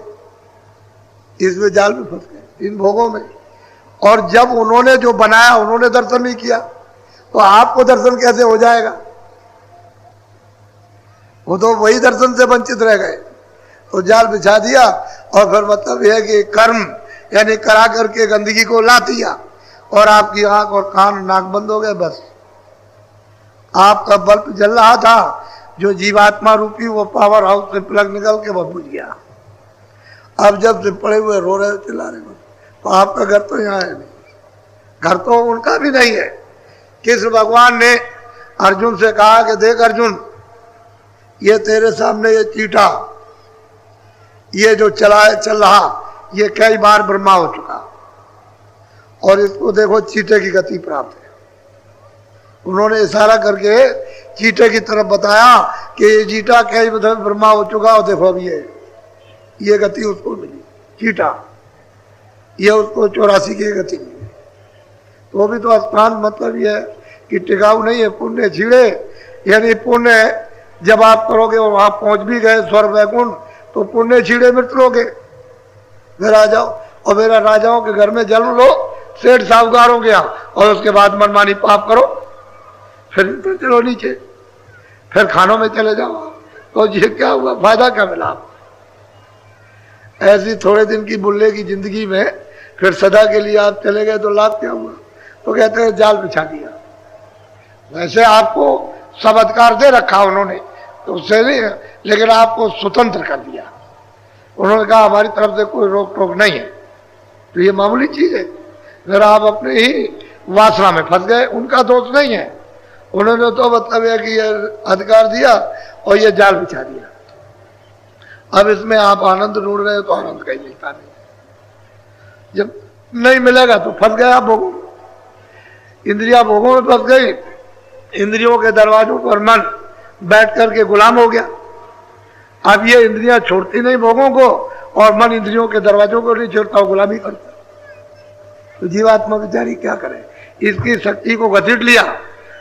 इसमें जाल में फंस गए इन भोगों में। और जब उन्होंने जो बनाया उन्होंने दर्शन नहीं किया, तो आपको दर्शन कैसे हो जाएगा? वो तो वही दर्शन से वंचित रह गए। तो जाल बिछा दिया, और फिर मतलब यह है कि कर्म यानी करा करके गंदगी को ला दिया, और आपकी आंख और कान नाक बंद हो गए। बस आपका बल्ब जल रहा था, जो जीवात्मा रूपी वो पावर हाउस से प्लग निकल के वो बुझ गया। अब जब से पड़े हुए रो रहे चिल्ला रहे, तो आपका घर तो यहाँ है नहीं, घर तो उनका भी नहीं है। कृष्ण भगवान ने अर्जुन से कहा कि देख अर्जुन, ये तेरे सामने ये चीटा, ये जो चल रहा, ये कई बार ब्रह्मा हो चुका, और इसको देखो चीटे की गति प्राप्त है। उन्होंने इशारा करके चीटे की तरफ बताया कि ये चीटा कई बार ब्रह्मा हो चुका, और देखो अब ये गति उसको मिली, चीटा। ये उसको 84 की गति मिली। तो वो भी तो स्थान मतलब ये है कि टिकाऊ नहीं है, पुण्य छिड़े, यानी पुण्य जब आप करोगे और वहां पहुंच भी गए स्वर्ग वैकुंठ तो पुण्य छिड़े मृत लोगे, फिर आ जाओ और मेरा राजाओं के घर में जन्म लो, सेठ साहूकारों के यहाँ, और उसके बाद मनमानी पाप करो, फिर चलो नीचे, फिर खानों में चले जाओ। तो ये क्या हुआ, फायदा क्या मिला आपको? ऐसी थोड़े दिन की बुल्ले की जिंदगी में फिर सदा के लिए आप चले गए तो लाभ क्या हुआ? तो कहते हैं जाल बिछा दिया। वैसे आपको सब अधिकार दे रखा उन्होंने, तो उससे नहीं, लेकिन आपको स्वतंत्र कर दिया। उन्होंने कहा हमारी तरफ से कोई रोक टोक नहीं है। तो ये मामूली चीज है, फिर आप अपने ही वासना में फंस गए, उनका दोष नहीं है। उन्होंने तो मतलब है कि ये अधिकार दिया और ये जाल बिछा दिया। अब इसमें आप आनंद ढूंढ रहे हो तो आनंद कहीं मिलता नहीं, जब नहीं मिलेगा तो फंस गया भोगों, इंद्रिया भोगों में फंस गई, इंद्रियों के दरवाजों पर मन बैठ करके गुलाम हो गया। अब ये इंद्रियां छोड़ती नहीं भोगों को और मन इंद्रियों के दरवाजों को नहीं छोड़ता, गुलामी करता। तो जीवात्मा बेचारी क्या करे, इसकी शक्ति को घसीट लिया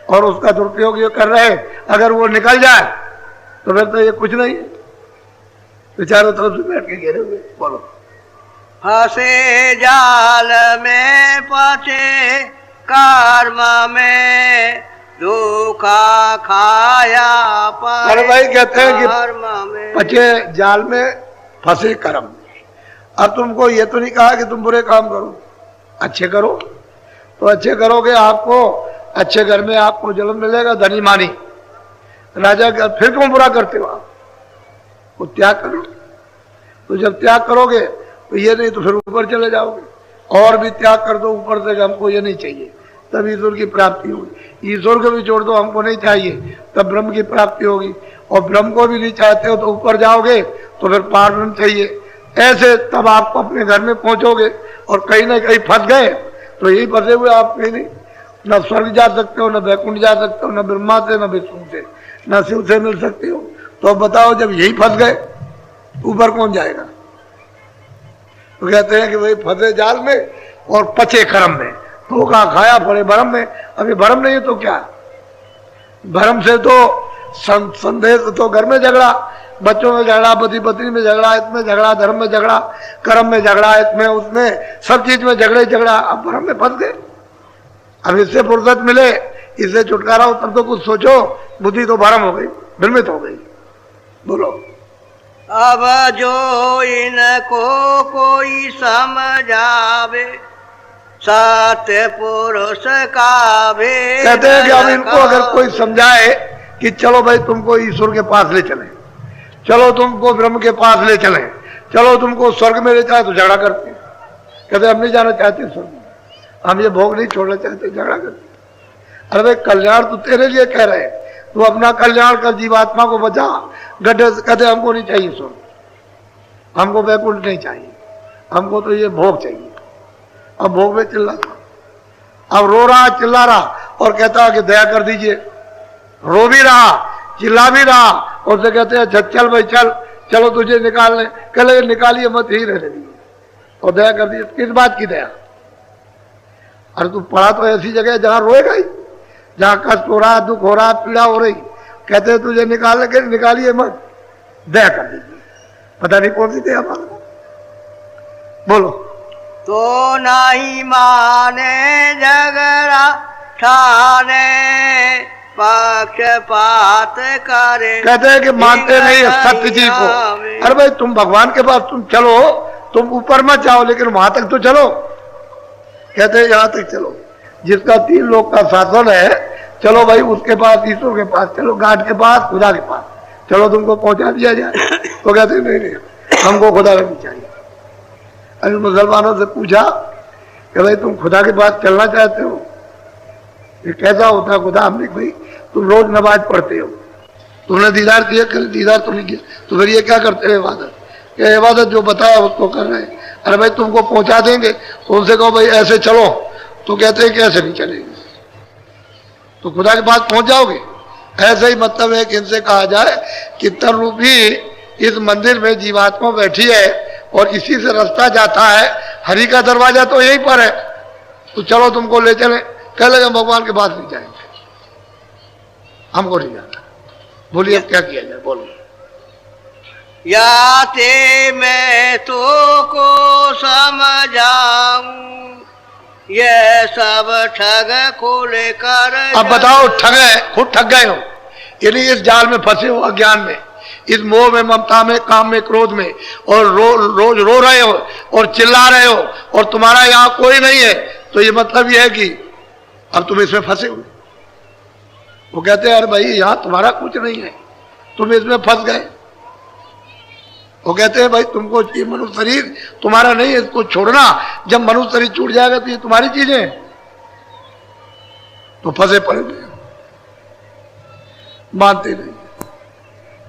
और उसका दुरुपयोग ये कर रहे, अगर वो निकल जाए तो फिर तो ये कुछ नहीं है, बेचारों तरफ से बैठ के घेरे हुए। बोलो, फंसे जाल में पचे कर्म में धोखा खाया पर। अरे भाई कहते हैं कि पचे जाल में फंसे कर्म। अब तुमको ये तो नहीं कहा कि तुम बुरे काम करो, अच्छे करो, तो अच्छे करोगे आपको अच्छे घर में आपको जन्म मिलेगा, धनी मानी राजा का। फिर क्यों बुरा करते हो आप? वो त्याग करो। तो जब त्याग करोगे तो ये नहीं तो फिर ऊपर चले जाओगे, और भी त्याग कर दो ऊपर से, हमको ये नहीं चाहिए, तब ईश्वर की प्राप्ति होगी। ईश्वर को भी छोड़ दो, हमको नहीं चाहिए, तब ब्रह्म की प्राप्ति होगी। और ब्रह्म को भी नहीं चाहते हो तो ऊपर जाओगे तो फिर पार ब्रह्म चाहिए। ऐसे तब आप अपने घर में पहुंचोगे। और कहीं ना कहीं फंस गए तो यही फंसे हुए आप कहीं नहीं, न स्वर्ग जा सकते हो, न वैकुंठ जा सकते हो, न ब्रह्मा से, न विष्णु से, न शिव से मिल सकते हो। तो अब बताओ, जब यही फंस गए ऊपर कौन जाएगा? तो कहते हैं कि भाई फंसे जाल में और पचे कर्म में, धोखा खाया पड़े भरम में। अभी भरम नहीं है तो क्या, भरम से तो संदेह तो घर में झगड़ा, बच्चों में झगड़ा, पति पत्नी में झगड़ा, इसमें झगड़ा, धर्म में झगड़ा, कर्म में झगड़ा, इसमें उसमें, सब चीज में झगड़े झगड़ा। अब भरम में फंस गए। अब इससे फुर्सत मिले, इससे छुटकारा हो तब तो कुछ सोचो। बुद्धि तो भरम हो गई, भ्रमित हो गई। बोलो, अब जो इनको कोई समझावे सत्य पुरुष का भेद। कहते हैं कि अब इनको अगर कोई समझाए कि चलो भाई तुमको ईश्वर के पास ले चले, चलो तुमको ब्रह्म के पास ले चले, चलो तुमको स्वर्ग में ले जाए, तो झगड़ा करते हैं। कहते हम नहीं जाना चाहते स्वर्ग में, हम ये भोग नहीं छोड़ना चाहते, झगड़ा करते। अरे भाई कल्याण तो तेरे लिए कह रहे हैं, तू अपना कल्याण कर, जीवात्मा को बचा। गड्ढे से कहते हमको नहीं चाहिए स्वर्ग, हमको वैकुंठ नहीं चाहिए, हमको तो ये भोग चाहिए। अब भोग में चिल्ला रहा, अब रो रहा, चिल्ला रहा और कहता कि दया कर दीजिए। रो भी रहा, चिल्ला भी रहा, और से कहते हैं चल भाई चल, चलो तुझे निकालने। कहले निकालिए मत, ही रहने दीजिए और दया कर दीजिए। किस बात की दया? अरे तू पढ़ा तो ऐसी जगह जहां रोएगा ही, जहां कष्ट हो रहा, दुख हो रहा, पीड़ा हो रही, कहते हैं तुझे निकालने के, निकालिए मत, दया कर दीजिए। पता नहीं कौन सी दया मांग। बोलो, तो नहीं माने झगड़ा ठाने पक्षपात करे। कहते हैं कि मानते नहीं सत्य जी को। अरे भाई तुम भगवान के पास तुम चलो, तुम ऊपर मत जाओ, लेकिन वहां तक तो चलो। कहते हैं यहां तक चलो, जिसका 3 लोक का शासन है, चलो भाई उसके पास, ईश्वर के पास चलो, गाड के पास, खुदा के पास चलो, तुमको पहुंचा दिया जाए। तो कहते नहीं नहीं, हमको खुदा नहीं चाहिए। अभी मुसलमानों से पूछा कि भाई तुम खुदा के पास चलना चाहते हो, ये कैसा होता है खुदा? हमने भाई तुम रोज नमाज पढ़ते हो, तुमने दीदार किया, कल दीदार तो नहीं किया, तो फिर ये क्या करते हो इबादत? क्या इबादत जो बताया उसको कर रहे हैं। अरे भाई तुमको पहुंचा देंगे, तो उनसे कहो भाई ऐसे चलो, तो कहते हैं कि ऐसे नहीं चलेंगे, तो खुदा के पास पहुंच जाओगे। ऐसे ही मतलब है कि इनसे कहा जाए कि तन रूपी इस मंदिर में जीवात्मा बैठी है और इसी से रास्ता जाता है, हरि का दरवाजा तो यहीं पर है, तो चलो तुमको ले चले। कह लगे भगवान के पास नहीं जाएंगे, हमको नहीं जाना। बोलिए अब क्या किया जाए, बोलो। या ते मैं तो को समझाऊं, ये सब ठग को लेकर। अब बताओ, ठगे, खुद ठग गए हो, यानी इस जाल में फंसे हो, अज्ञान में, इस मोह में, ममता में, काम में, क्रोध में, और रोज रो रहे हो और चिल्ला रहे हो, और तुम्हारा यहाँ कोई नहीं है। तो ये मतलब ये है कि अब तुम इसमें फंसे हो। वो कहते हैं अरे भाई यहाँ तुम्हारा कुछ नहीं है, तुम इसमें फंस गए। वो कहते हैं भाई तुमको ये मनुष्य शरीर तुम्हारा नहीं है, इसको छोड़ना। जब मनुष्य शरीर छूट जाएगा तो ये तुम्हारी चीजें, तो फंसे पड़े, मानते नहीं।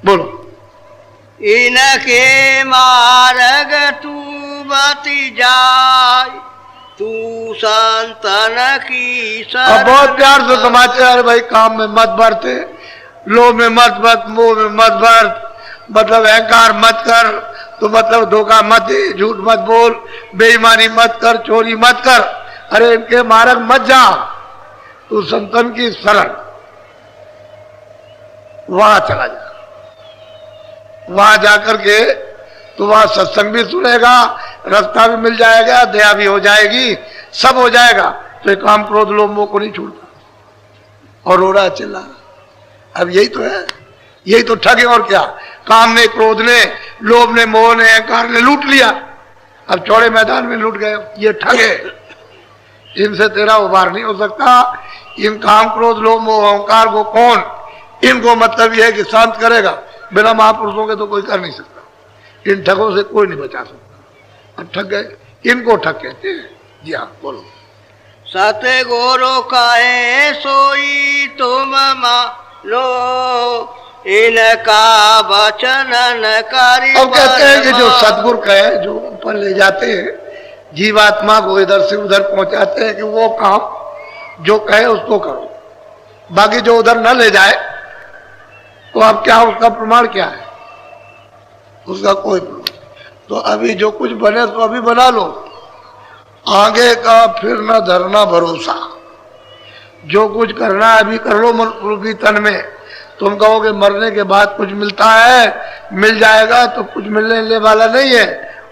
बोलो। इनके मार्ग तू बति जाय, तू संतन की शरण। अब बहुत प्यार से समाचार, अरे भाई काम में मत बढ़ते, लोभ में मत मत, मोह में मत बढ़, मतलब अहंकार मत कर, तो मतलब धोखा मत दे, झूठ मत बोल, बेईमानी मत कर, चोरी मत कर। अरे इनके मार्ग मत जा, तू संतन की शरण, वहां चला जा। वहां जाकर के तो वहां सत्संग भी सुनेगा, रास्ता भी मिल जाएगा, दया भी हो जाएगी, सब हो जाएगा। तो ये काम क्रोध लोभ मोह को नहीं छोड़ता और रो रहा चिल्ला रहा। अब यही तो है, यही तो ठग है। और क्या, काम ने, क्रोध ने, लोभ ने, मोह ने, अहंकार ने लूट लिया, अब चौड़े मैदान में लूट गए। ये ठग है, इनसे तेरा उबार नहीं हो सकता। इन काम क्रोध लोभ मोह अहंकार को कौन, इनको मतलब यह है कि शांत करेगा। बिना महापुरुषों के तो कोई कर नहीं सकता। इन ठगों से कोई नहीं बचा सकता। अब ठग गए, इनको ठग कहते हैं। जी हाँ, बोलो। सतगुरु कहे सोई तुम लो, इनका वचन न करी। अब कहते हैं कि जो सतगुरु कहे, जो ऊपर ले जाते हैं जीवात्मा को, इधर से उधर पहुंचाते हैं, कि वो काम जो कहे उसको करो, बाकी जो उधर न ले जाए तो अब क्या, उसका प्रमाण क्या है? उसका कोई प्रमाण। तो अभी जो कुछ बने तो अभी बना लो, आगे का फिर न धरना भरोसा। जो कुछ करना है अभी कर लो मन रूपी तन में। तुम कहोगे मरने के बाद कुछ मिलता है, मिल जाएगा, तो कुछ मिलने वाला नहीं है,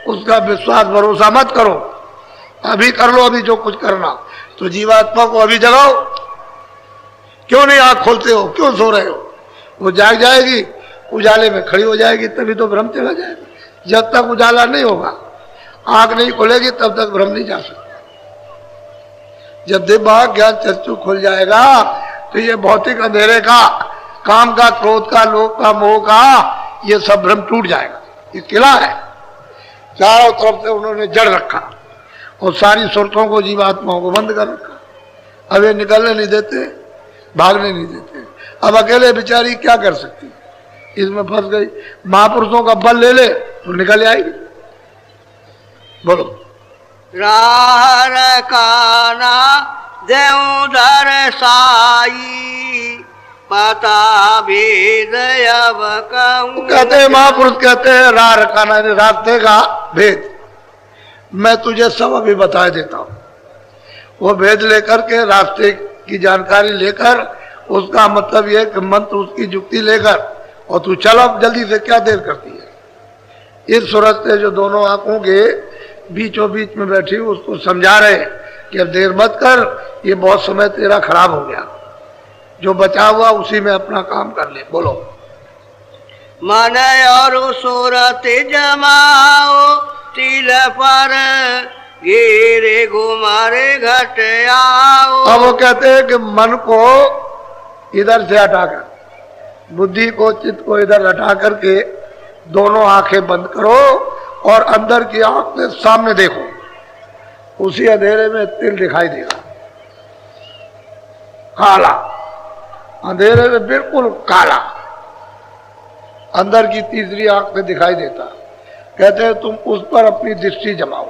उसका विश्वास भरोसा मत करो। अभी कर लो, अभी जो कुछ करना। तो जीवात्मा को अभी जगाओ। क्यों नहीं आंख खोलते हो, क्यों सो रहे हो? वो जाग जाएगी, उजाले में खड़ी हो जाएगी, तभी तो भ्रम चला जाएगा। जब तक उजाला नहीं होगा, आंख नहीं खोलेगी, तब तक भ्रम नहीं जा सकता। जब दिमाग ज्ञान चक्षु खुल जाएगा तो ये भौतिक अंधेरे का, काम का, क्रोध का, लोभ का, मोह का, ये सब भ्रम टूट जाएगा। ये किला है, चारों तरफ से उन्होंने जड़ रखा और सारी सुरतों को, जीवात्माओं को बंद कर रखा। अब ये निकलने नहीं देते, भागने नहीं देते। अब अकेले बेचारी क्या कर सकती, इसमें फंस गई। महापुरुषों का बल ले ले तो निकल आएगी। बोलो। राह काना देउधर साई, पता भेद अब कहूं। कहते हैं महापुरुष कहते हैं राह रखाना, रास्ते का भेद मैं तुझे सब अभी बता देता हूं। वो भेद लेकर के, रास्ते की जानकारी लेकर, उसका मतलब यह कि मंत्र, उसकी जुक्ति लेकर, और तू चल अब जल्दी से, क्या देर करती है। इस सूरत से जो दोनों आंखों के बीचों बीच में बैठी, उसको समझा रहे कि अब देर मत कर, ये बहुत समय तेरा खराब हो गया, जो बचा हुआ उसी में अपना काम कर ले। बोलो। मन और सूरत जमाओ, तिल पर गिरे घुमारे घट आओ। अब वो कहते हैं कि मन को इधर से हटाकर, बुद्धि को, चित्त को इधर हटा करके दोनों आंखें बंद करो और अंदर की आंख में सामने देखो। उसी अंधेरे में तिल दिखाई देगा, काला, अंधेरे में बिल्कुल काला, अंदर की तीसरी आंख में दिखाई देता। कहते हैं तुम उस पर अपनी दृष्टि जमाओ,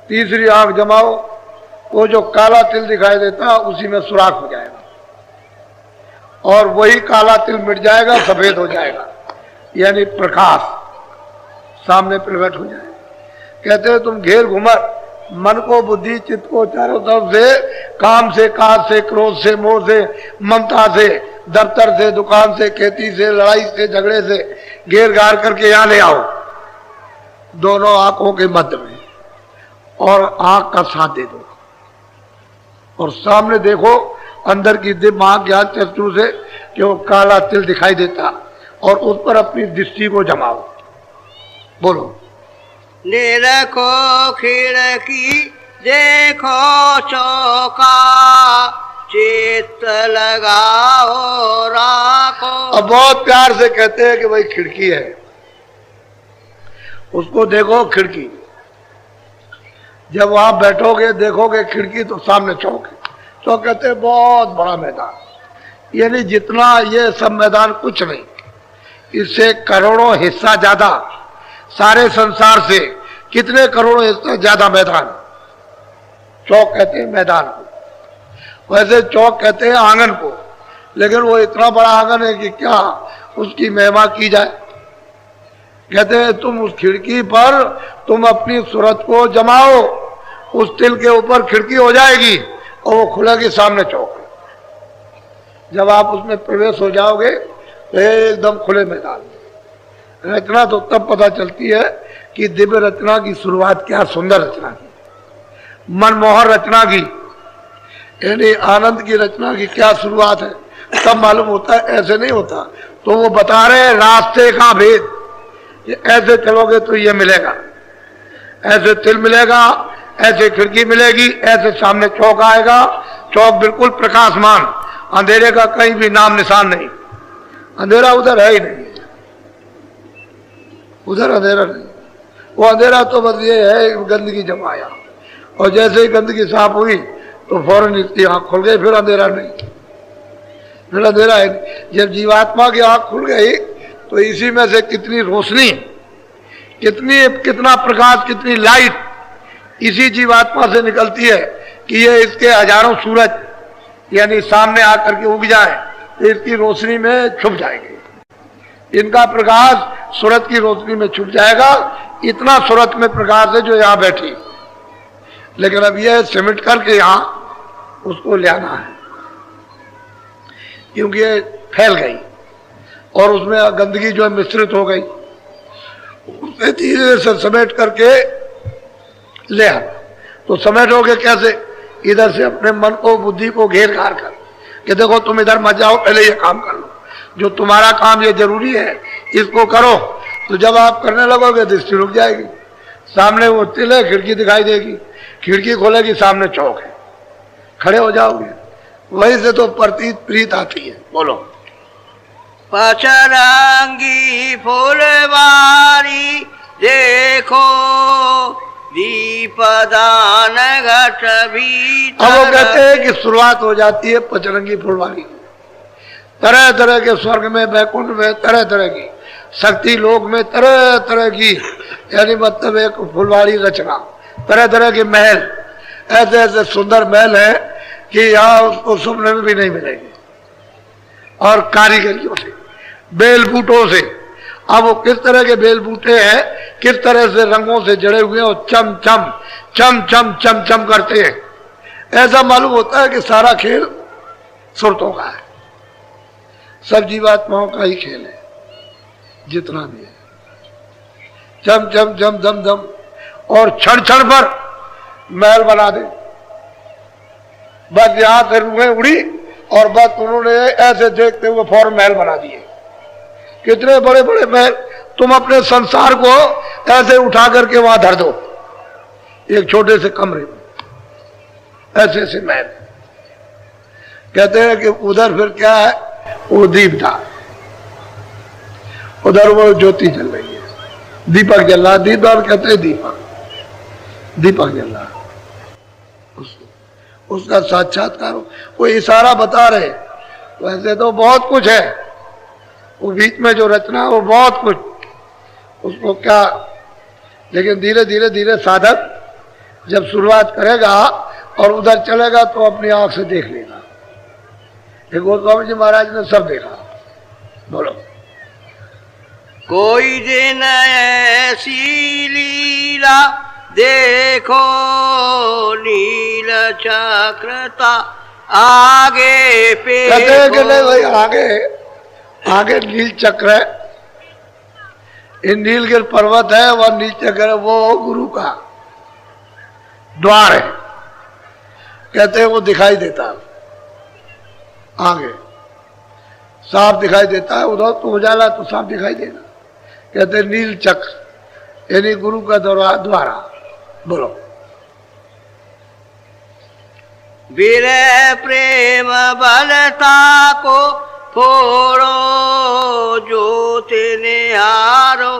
तीसरी आंख जमाओ, वो जो काला तिल दिखाई देता उसी में सुराख हो जाएगा और वही काला तिल मिट जाएगा, सफेद हो जाएगा, यानी प्रकाश सामने प्रकट हो जाएगा। कहते हैं तुम घेर घुमर मन को, बुद्धि चित्त को चारों तरफ से, काम से, काज से, क्रोध से, मोह से, ममता से, दफ्तर से, दुकान से, खेती से, लड़ाई से, झगड़े से घेर घार करके यहाँ ले आओ, दोनों आंखों के मध्य में, और आंख का साथ दे दो, और सामने देखो अंदर की दिमाग ज्ञान चक्षु से जो काला तिल दिखाई देता, और उस पर अपनी दृष्टि को जमाओ। बोलो। निरखो खिड़की देखो चौका, चित्त लगाओ राखो। अब बहुत प्यार से कहते हैं कि भाई खिड़की है, उसको देखो खिड़की। जब वहां बैठोगे देखोगे खिड़की तो सामने चौक है। चौक कहते हैं बहुत बड़ा मैदान, यानी जितना ये सब मैदान कुछ नहीं, इससे करोड़ों हिस्सा ज्यादा, सारे संसार से कितने करोड़ों हिस्सा ज्यादा मैदान। चौक कहते हैं मैदान को, वैसे चौक कहते हैं आंगन को, लेकिन वो इतना बड़ा आंगन है कि क्या उसकी महिमा की जाए। कहते हैं तुम उस खिड़की पर तुम अपनी सूरत को जमाओ, उस तिल के ऊपर खिड़की हो जाएगी और वो खुलेगी सामने चौक। जब आप उसमें प्रवेश हो जाओगे तो एकदम खुले मैदान में। रचना तो तब पता चलती है कि दिव्य रचना की शुरुआत क्या सुंदर रचना की, मनमोहन रचना की, यानी आनंद की रचना की क्या शुरुआत है, तब मालूम होता है। ऐसे नहीं होता। तो वो बता रहे हैं रास्ते का भेद, ऐसे चलोगे तो ये मिलेगा, ऐसे तिल मिलेगा, ऐसे खिड़की मिलेगी, ऐसे सामने चौक आएगा, चौक बिल्कुल प्रकाशमान, अंधेरे का कहीं भी नाम निशान नहीं, अंधेरा उधर है ही नहीं, उधर अंधेरा नहीं। वो अंधेरा तो बस ये है गंदगी जमाया, और जैसे ही गंदगी साफ हुई तो फौरन इसकी आंख खुल गई, फिर अंधेरा नहीं, फिर अंधेरा है। जब जीवात्मा की आंख खुल गई तो इसी में से कितनी रोशनी, कितना प्रकाश, कितनी लाइट इसी जीवात्मा से निकलती है कि ये इसके हजारों सूरज यानी सामने आकर के उग जाए तो इसकी रोशनी में छुप जाएंगे। इनका प्रकाश सूरज की रोशनी में छुप जाएगा। इतना सूरज में प्रकाश है जो यहाँ बैठी, लेकिन अब यह सिमट करके यहाँ उसको ले आना है, क्योंकि ये फैल गई और उसमें गंदगी जो है मिश्रित हो गई, उसे धीरे से समेट करके ले आना। तो समेटोगे कैसे? इधर से अपने मन को, बुद्धि को घेर घार कर कि देखो तुम इधर मत जाओ, पहले ये काम कर लो, जो तुम्हारा काम ये जरूरी है इसको करो। तो जब आप करने लगोगे दृष्टि रुक जाएगी, सामने वो तिल है, खिड़की दिखाई देगी, खिड़की खोलेगी, सामने चौक है, खड़े हो जाओगे। वहीं से तो प्रतीत प्रीत आती है। बोलो। पचरंगी फुलवारी देखो, दीपदान घट भीतर। अब वो कहते हैं कि शुरुआत हो जाती है पचरंगी फुलवारी, तरह तरह के स्वर्ग में, बैकुंठ में तरह तरह की, शक्ति लोक में तरह तरह की, यानी मतलब एक फुलवारी रचना, तरह तरह के महल, ऐसे ऐसे सुंदर महल है कि यहाँ उसको सुपने में भी नहीं मिलेंगे। और कारीगरियों से, बेल बूटों से, अब वो किस तरह के बेल बूटे हैं, किस तरह से रंगों से जड़े हुए हैं, और चम चम चम चम चम चम करते हैं। ऐसा मालूम होता है कि सारा खेल सुरतों का है, सब जीवात्माओं का ही खेल है, जितना भी है। चम चम चम दम दम, और क्षण क्षण पर महल बना दे। बस यहां से रूहें उड़ी और बस उन्होंने ऐसे देखते हुए फौरन महल बना दिए। कितने बड़े बड़े महल। तुम अपने संसार को ऐसे उठा करके वहां धर दो, एक छोटे से कमरे में, ऐसे ऐसे महल। कहते हैं कि उधर फिर क्या है, वो दीपदान, उधर वो ज्योति जल रही है, दीपक जल रहा। दीपदान कहते हैं दीपक, दीपक जल रहा, उसका साक्षात्कार। वो इशारा बता रहे। वैसे तो बहुत कुछ है, वो बीच में जो रचना वो बहुत कुछ, उसको क्या, लेकिन धीरे धीरे धीरे साधक जब शुरुआत करेगा और उधर चलेगा तो अपनी आंख से देख लेगा। एक गोस्वामी जी महाराज ने सब देखा। बोलो। कोई दिन ऐसी लीला देखो नील चक्रता आगे पे कहते हैं कि नहीं भाई, आगे आगे नील चक्र है, ये नीलगिर पर्वत है, वह नील चक्र है, वो गुरु का द्वार है। कहते हैं वो दिखाई देता है, आगे साफ दिखाई देता है, उधर तो उजाला तो साफ दिखाई देगा। कहते हैं नील चक्र यानी गुरु का द्वारा। बोलो। वीर प्रेम बलता को फोड़ो, ज्योत निहारो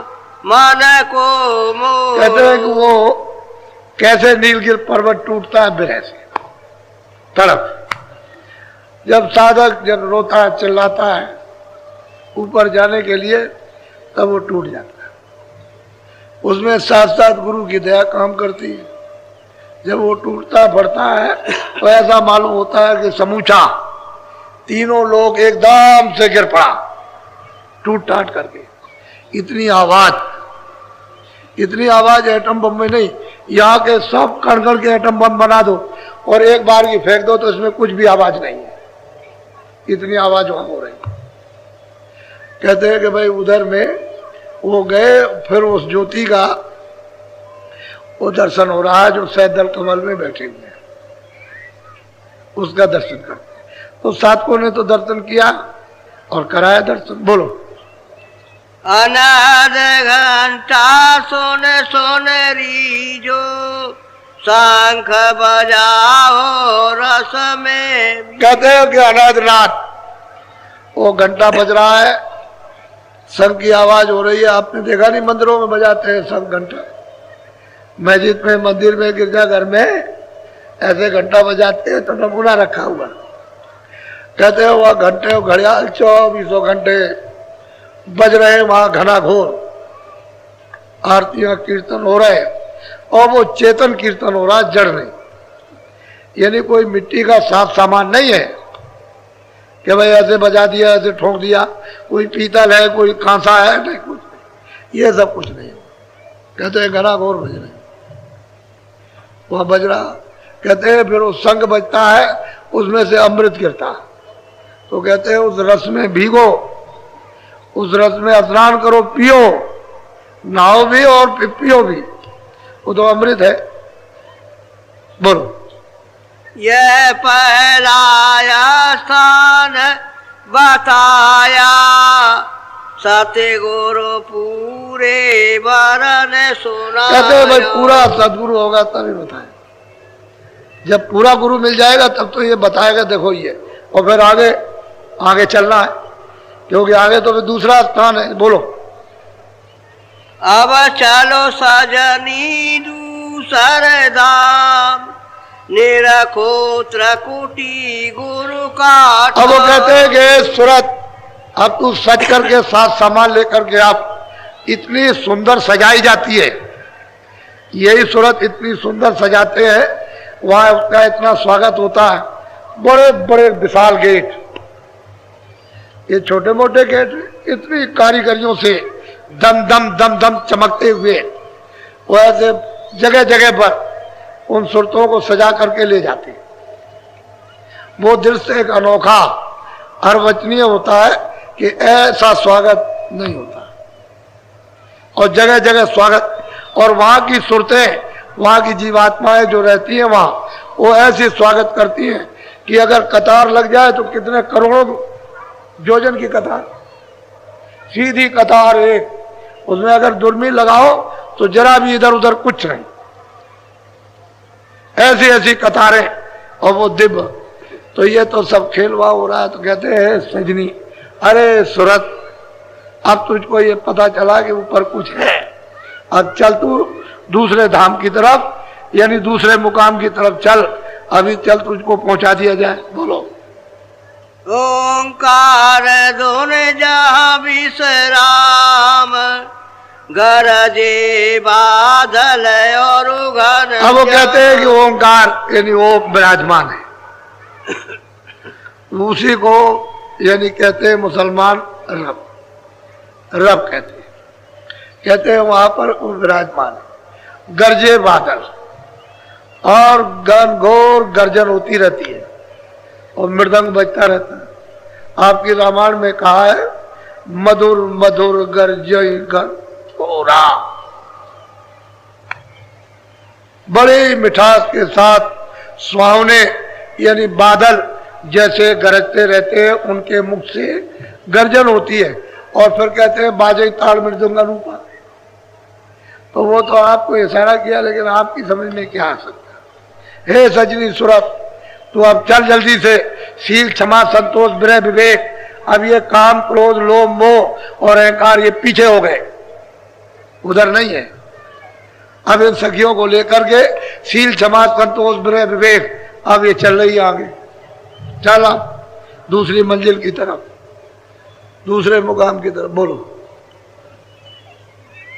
मन को मोड़ो। कहते हैं कि वो कैसे नीलगिर पर्वत टूटता है विरह से, तड़प। जब साधक जब रोता है, चिल्लाता है ऊपर जाने के लिए, तब वो टूट जाता है। उसमें साथ साथ गुरु की दया काम करती है। जब वो टूटता बढ़ता है तो ऐसा मालूम होता है कि समूचा तीनों लोग एकदम से गिर पड़ा, टूट टाट करके। इतनी आवाज एटम बम में नहीं, यहाँ के सब कण कण के एटम बम बना दो और एक बार की फेंक दो तो इसमें कुछ भी आवाज नहीं है, इतनी आवाज वहां हो रही। कहते हैं कि भाई उधर में वो गए, फिर उस ज्योति का वो दर्शन हो रहा है जो सैदल कमल में बैठे हुए हैं, उसका दर्शन करते हैं। तो साधकों ने तो दर्शन किया और कराया दर्शन। बोलो। अनाद घंटा सुन सुन रीजो, शंख बजाओ रस में। कहते हैं कि अनादनाथ वो घंटा बज रहा है, शंख की आवाज हो रही है। आपने देखा नहीं मंदिरों में बजाते हैं शंख घंटा, मस्जिद में, मंदिर में, गिरजाघर में ऐसे घंटा बजाते हैं, तो नमूना रखा हुआ। कहते हैं वह घंटे घड़ियाल 24 घंटे बज रहे हैं वहां, घना घोर आरतियां कीर्तन हो रहे हैं, और वो चेतन कीर्तन हो रहा है, जड़ नहीं। यानी कोई मिट्टी का साफ सामान नहीं है कि भाई ऐसे बजा दिया, ऐसे ठोक दिया, कोई पीतल है, कोई कांसा है, नहीं कुछ नहीं, ये सब कुछ नहीं। कहते हैं घना घोर बज रहे, वह बज रहा। कहते हैं फिर वो संग बजता है, उसमें से अमृत गिरता है। तो कहते हैं उस रस में भीगो, उस रस में स्नान करो, पियो, नहाओ भी और पियो भी, वो तो अमृत है। बोलो। यह पहलाया स्थान बताया, सतगुरु पूरे वरन सुना। कहते हैं भाई पूरा सदगुरु होगा तभी बताए, जब पूरा गुरु मिल जाएगा तब तो ये बताएगा देखो ये, और फिर आगे चलना है, क्योंकि आगे तो फिर दूसरा स्थान है। बोलो। अब चलो सजनी दूसर धाम, निरखो त्रिकुटी गुरु का। अब वो कहते हैं कि सूरत अब तू सज करके साथ सामान लेकर के आप इतनी सुंदर सजाई जाती है, यही सूरत इतनी सुंदर सजाते हैं, वहां उसका इतना स्वागत होता है। बड़े बड़े विशाल गेट, ये छोटे मोटे गेट इतनी कारीगरियों से दम दम दम दम चमकते हुए वो ऐसे जगह जगह पर उन सूरतों को सजा करके ले जाते। वो दृश्य एक अनोखा अर्वचनीय होता है कि ऐसा स्वागत नहीं होता, और जगह जगह स्वागत। और वहां की सूरतें, वहां की जीवात्माएं जो रहती हैं वहां, वो ऐसे स्वागत करती हैं कि अगर कतार लग जाए तो कितने करोड़ों योजन की कतार, सीधी कतार एक, उसमें अगर दुर्मी लगाओ तो जरा भी इधर उधर कुछ नहीं, ऐसी ऐसी कतारें, और वो दिव्य। तो ये तो सब खेलवा हो रहा है। तो कहते हैं सजनी, अरे सूरत, अब तुझको ये पता चला कि ऊपर कुछ है, अब चल तू दूसरे धाम की तरफ, यानी दूसरे मुकाम की तरफ चल, अभी चल तुझको पहुंचा दिया जाए। बोलो। ओंकार धुन जहाँ विश्राम, गरजे बादल और घन। अब वो कहते हैं कि ओंकार यानी वो विराजमान है, उसी को यानी कहते हैं मुसलमान रब कहते हैं वहां पर वो विराजमान है। गरजे बादल और घनघोर गर्जन होती रहती है और मृदंग बजता रहता है। आपकी रामायण में कहा है मधुर मधुर गर्जय घनघोरा, बड़ी मिठास के साथ सुहावने यानी बादल जैसे गरजते रहते हैं, उनके मुख से गर्जन होती है और फिर कहते हैं बाजे ताल मृदंग अनुपा। तो वो तो आपको इशारा किया, लेकिन आपकी समझ में क्या आ सकता। हे सजनी सूरत, तू अब चल जल्दी से, शील क्षमा संतोष विनय विवेक, अब ये काम क्रोध लोभ मोह और अहंकार ये पीछे हो गए, उधर नहीं है। अब इन सखियों को लेकर के शील क्षमा संतोष विनय विवेक, अब ये चल रही आगे। चल आप दूसरी मंजिल की तरफ, दूसरे मुकाम की तरफ। बोलो।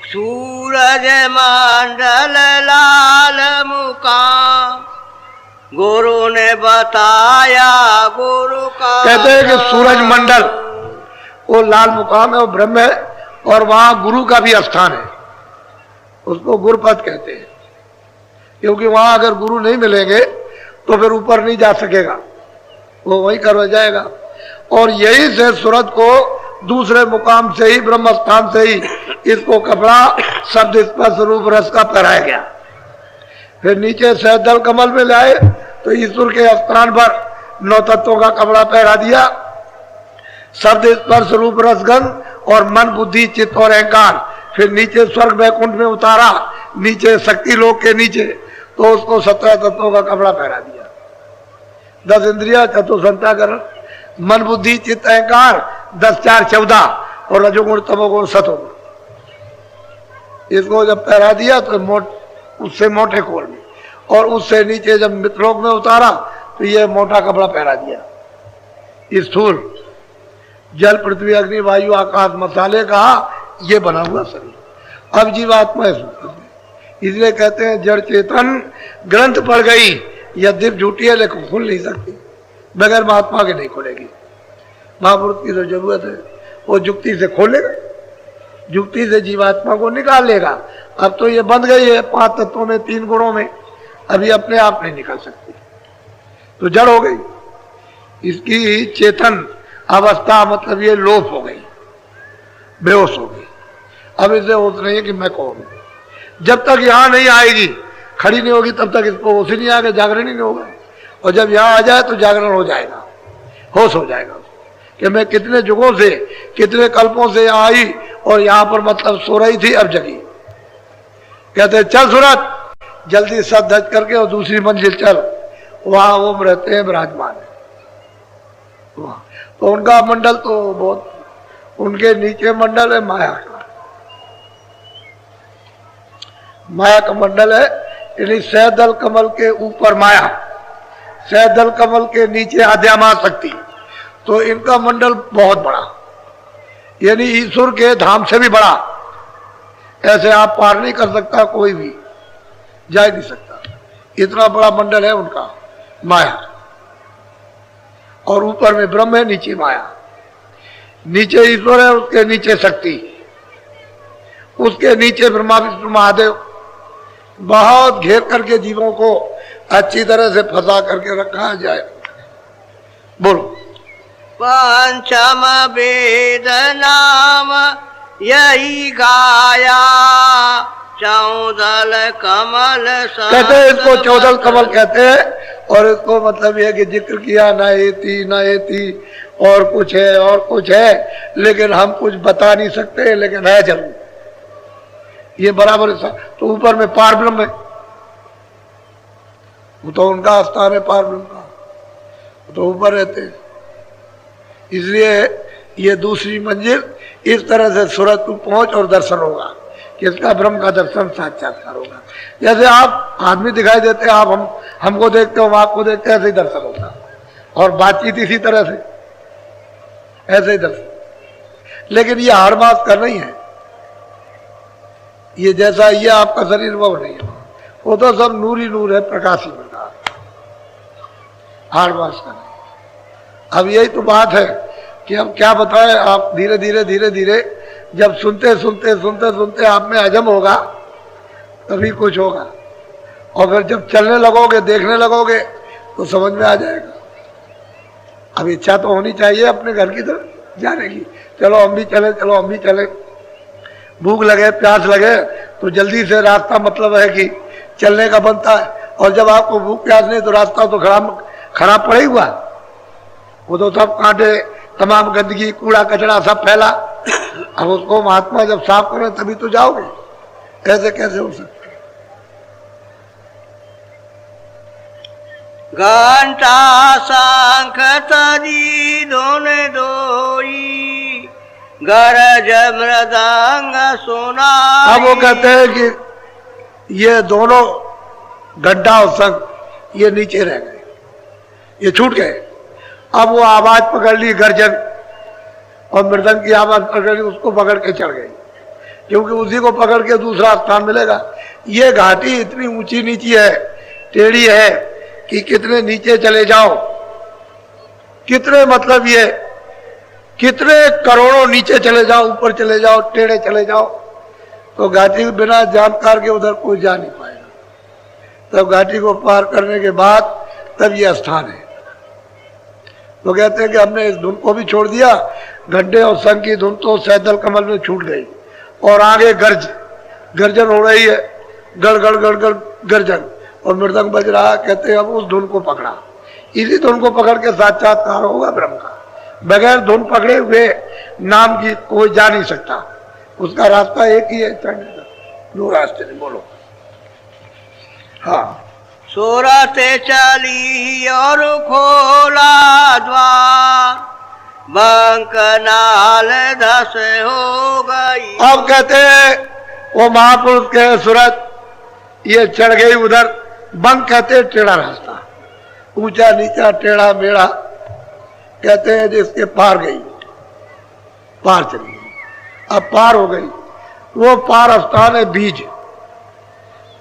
सूरज मंडल लाल मुकाम, गुरु ने बताया गुरु का। कहते हैं कि सूरज मंडल वो लाल मुकाम है, वो ब्रह्म है, और वहां गुरु का भी स्थान है, उसको गुरुपद कहते हैं। क्योंकि वहां अगर गुरु नहीं मिलेंगे तो फिर ऊपर नहीं जा सकेगा, वो वहीं कर जाएगा। और यही से सूरज को दूसरे मुकाम से ही, ब्रह्म स्थान से ही इसको कपड़ा शब्द स्पर्श रूप रस का पहनाया गया। फिर नीचे सहदल कमल में लाए तो ईश्वर के स्थान पर नौ तत्वों का कपड़ा पहरा दिया, शब्द स्पर्श रूप रसगंध और मन बुद्धि चित्त और अहंकार। फिर नीचे स्वर्ग वैकुंठ में उतारा, नीचे शक्ति लोक के नीचे, तो उसको 17 तत्वों का कपड़ा पहरा दिया। 10 इंद्रिया चतुर्संताकरण, मन बुद्धि चित्त अहंकार, 10 4 14 और रजोगुण तमोगुण सतोगुण। इसको जब पहरा दिया तो उससे मोटे कोल में, और उससे नीचे जब मित्रलोक में उतारा तो ये मोटा कपड़ा पहरा दिया। स्थूल जल पृथ्वी अग्नि वायु आकाश मसाले का ये बना हुआ शरीर। अब जीवात्मा है, इसलिए कहते हैं जड़ चेतन ग्रंथ पड़ गई, यद्यप झूठी है लेकिन खुल नहीं सकती, बगैर महात्मा के नहीं खुलेगी। महापुरुष की तो जरूरत है, वो जुक्ति से खोलेगा, जुक्ति से जीवात्मा को निकाल लेगा। अब तो ये बंध गई है 5 तत्वों में 3 गुणों में, अभी अपने आप नहीं निकल सकती, तो जड़ हो गई। इसकी चेतन अवस्था मतलब ये लोप हो गई, बेहोश हो गई। अब इसे होश नहीं है कि मैं कौन हूं। जब तक यहां नहीं आएगी, खड़ी नहीं होगी, तब तक इसको होश ही नहीं आएगा, जागरण ही नहीं होगा। और जब यहां आ जाए तो जागरण हो जाएगा, होश हो जाएगा कि मैं कितने युगों से, कितने कल्पों से आई और यहां पर मतलब सो रही थी, अब जगी। कहते हैं चल सूरत, जल्दी सद धज करके और दूसरी मंजिल चल, वहां ओम रहते हैं विराजमान। तो उनका मंडल तो बहुत, उनके नीचे मंडल है माया का, माया का मंडल है। यानी सहदल कमल के ऊपर माया, सहदल कमल के नीचे आद्यामा शक्ति, तो इनका मंडल बहुत बड़ा, यानी ईश्वर के धाम से भी बड़ा। ऐसे आप पार नहीं कर सकता, कोई भी जा नहीं सकता, इतना बड़ा मंडल है उनका माया। और ऊपर में ब्रह्म है, नीचे माया, नीचे ईश्वर है, उसके नीचे शक्ति, उसके नीचे ब्रह्मा विष्णु महादेव। बहुत घेर करके जीवों को अच्छी तरह से फंसा करके रखा जाए। बोलो। पंचम वेद नाम यही गाया, 14 कमल। कहते हैं इसको 14 कमल कहते हैं, और इसको मतलब यह कि जिक्र किया ना एती ना एती, और कुछ है और कुछ है, लेकिन हम कुछ बता नहीं सकते, लेकिन है जरूर ये बराबर। तो ऊपर में पार ब्रह्म है, वो तो उनका स्थान है पार ब्रह्म का, तो ऊपर रहते हैं। इसलिए ये दूसरी मंजिल इस तरह से सूरज को पहुंच और दर्शन होगा कि इसका ब्रह्म का दर्शन साक्षात्कार होगा। जैसे आप आदमी दिखाई देते हैं, आप हमको देखते हो, हम आपको देखते हैं, ऐसे ही दर्शन होता, और बातचीत इसी तरह से, ऐसे ही दर्शन। लेकिन ये हर बात कर नहीं है, ये जैसा ये आपका शरीर वो नहीं है, वो तो सब नूर ही नूर है, प्रकाश ही प्रकाश, हर बात का नहीं। अब यही तो बात है कि अब क्या बताएं, आप धीरे धीरे धीरे धीरे जब सुनते सुनते सुनते सुनते आप में हजम होगा, तभी कुछ होगा। और फिर जब चलने लगोगे, देखने लगोगे, तो समझ में आ जाएगा। अब इच्छा तो होनी चाहिए अपने घर की तरफ जाने की, चलो हम भी चले, चलो हम भी चले। भूख लगे, प्यास लगे तो जल्दी से रास्ता मतलब है कि चलने का बनता है। और जब आपको भूख प्यास नहीं तो रास्ता तो खराब पड़ा ही हुआ, वो तो सब कांटे, तमाम गंदगी, कूड़ा कचरा सब फैला। अब उसको महात्मा जब साफ करें तभी तो जाओगे, कैसे कैसे हो सकता। घंटा शंख तजी दोन दोई, गरज मृदंग सुना। अब वो कहते हैं कि ये दोनों घंटा और शंख ये नीचे रह गए, ये छूट गए। अब वो आवाज पकड़ ली गर्जन और मृदंग की आवाज पकड़ ली, उसको पकड़ के चढ़ गई, क्योंकि उसी को पकड़ के दूसरा स्थान मिलेगा। ये घाटी इतनी ऊंची नीची है, टेढ़ी है कि कितने नीचे चले जाओ, कितने मतलब ये कितने करोड़ों नीचे चले जाओ, ऊपर चले जाओ, टेढ़े चले जाओ, तो घाटी बिना जानकार के उधर कोई जा नहीं पाएगा। तब घाटी को पार करने के बाद तब ये स्थान है। तो कहते हैं कि हमने इस धुन को भी छोड़ दिया, घंटे और शंख की धुन तो सैदल कमल में छूट गई और आगे गर्जन हो रही है, गड़ गड़ गड़ गड़ गर्जन, और मृदंग बज रहा। कहते हैं अब उस धुन को पकड़ा, इसी धुन को पकड़ के साक्षात्कार होगा ब्रह्म का। बगैर धुन पकड़े हुए नाम की कोई जा नहीं सकता, उसका रास्ता एक ही है चढ़ने का, दो रास्ते नहीं। बोलो। हाँ, सूरते चली और खोला द्वार, बंकनाल धस हो गई। अब कहते हैं वो महापुरुष के सूरत ये चढ़ गई उधर। बंक कहते हैं टेढ़ा रास्ता, ऊंचा नीचा टेढ़ा मेढ़ा, कहते हैं जिसके पार गई, पार चली गई। अब पार हो गई, वो पार स्थान है बीज,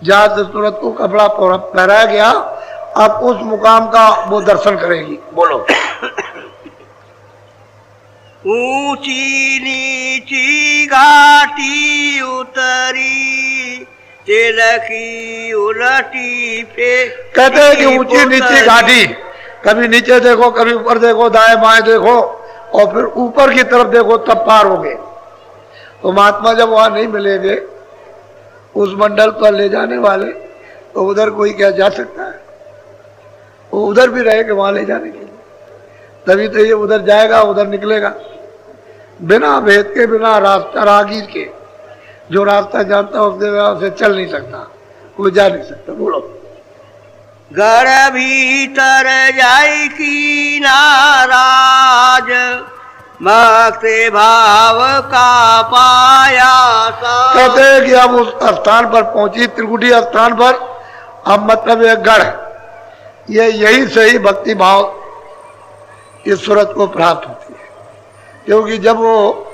जहां से सूरत को कपड़ा पहनाया गया। अब उस मुकाम का वो दर्शन करेगी। बोलो। ऊंची नीची घाटी उतरी, तिलकी उलटी पे। कहते हैं कि ऊंची नीची घाटी, कभी नीचे देखो, कभी ऊपर देखो, दाएं बाएं देखो, और फिर ऊपर की तरफ देखो, तब पार हो गए। तो महात्मा जब वहां नहीं मिलेंगे उस मंडल पर ले जाने वाले, तो उधर कोई क्या जा सकता है? वो उधर भी रहेगा वहां ले जाने के लिए, तभी तो ये उधर जाएगा, उधर निकलेगा। बिना भेद के, बिना रास्ता राहगीर के, जो रास्ता जानता है उसके वहां से चल नहीं सकता, कोई जा नहीं सकता। बोलो। घर भीतर जाई की नाराज, भक्ति भाव का पाया। कहते हैं कि अब उस स्थान पर पहुंची, त्रिकुटी स्थान पर। अब मतलब एक गढ़, ये यही से ही भक्ति भाव इस सूरत को प्राप्त होती है, क्योंकि जब वो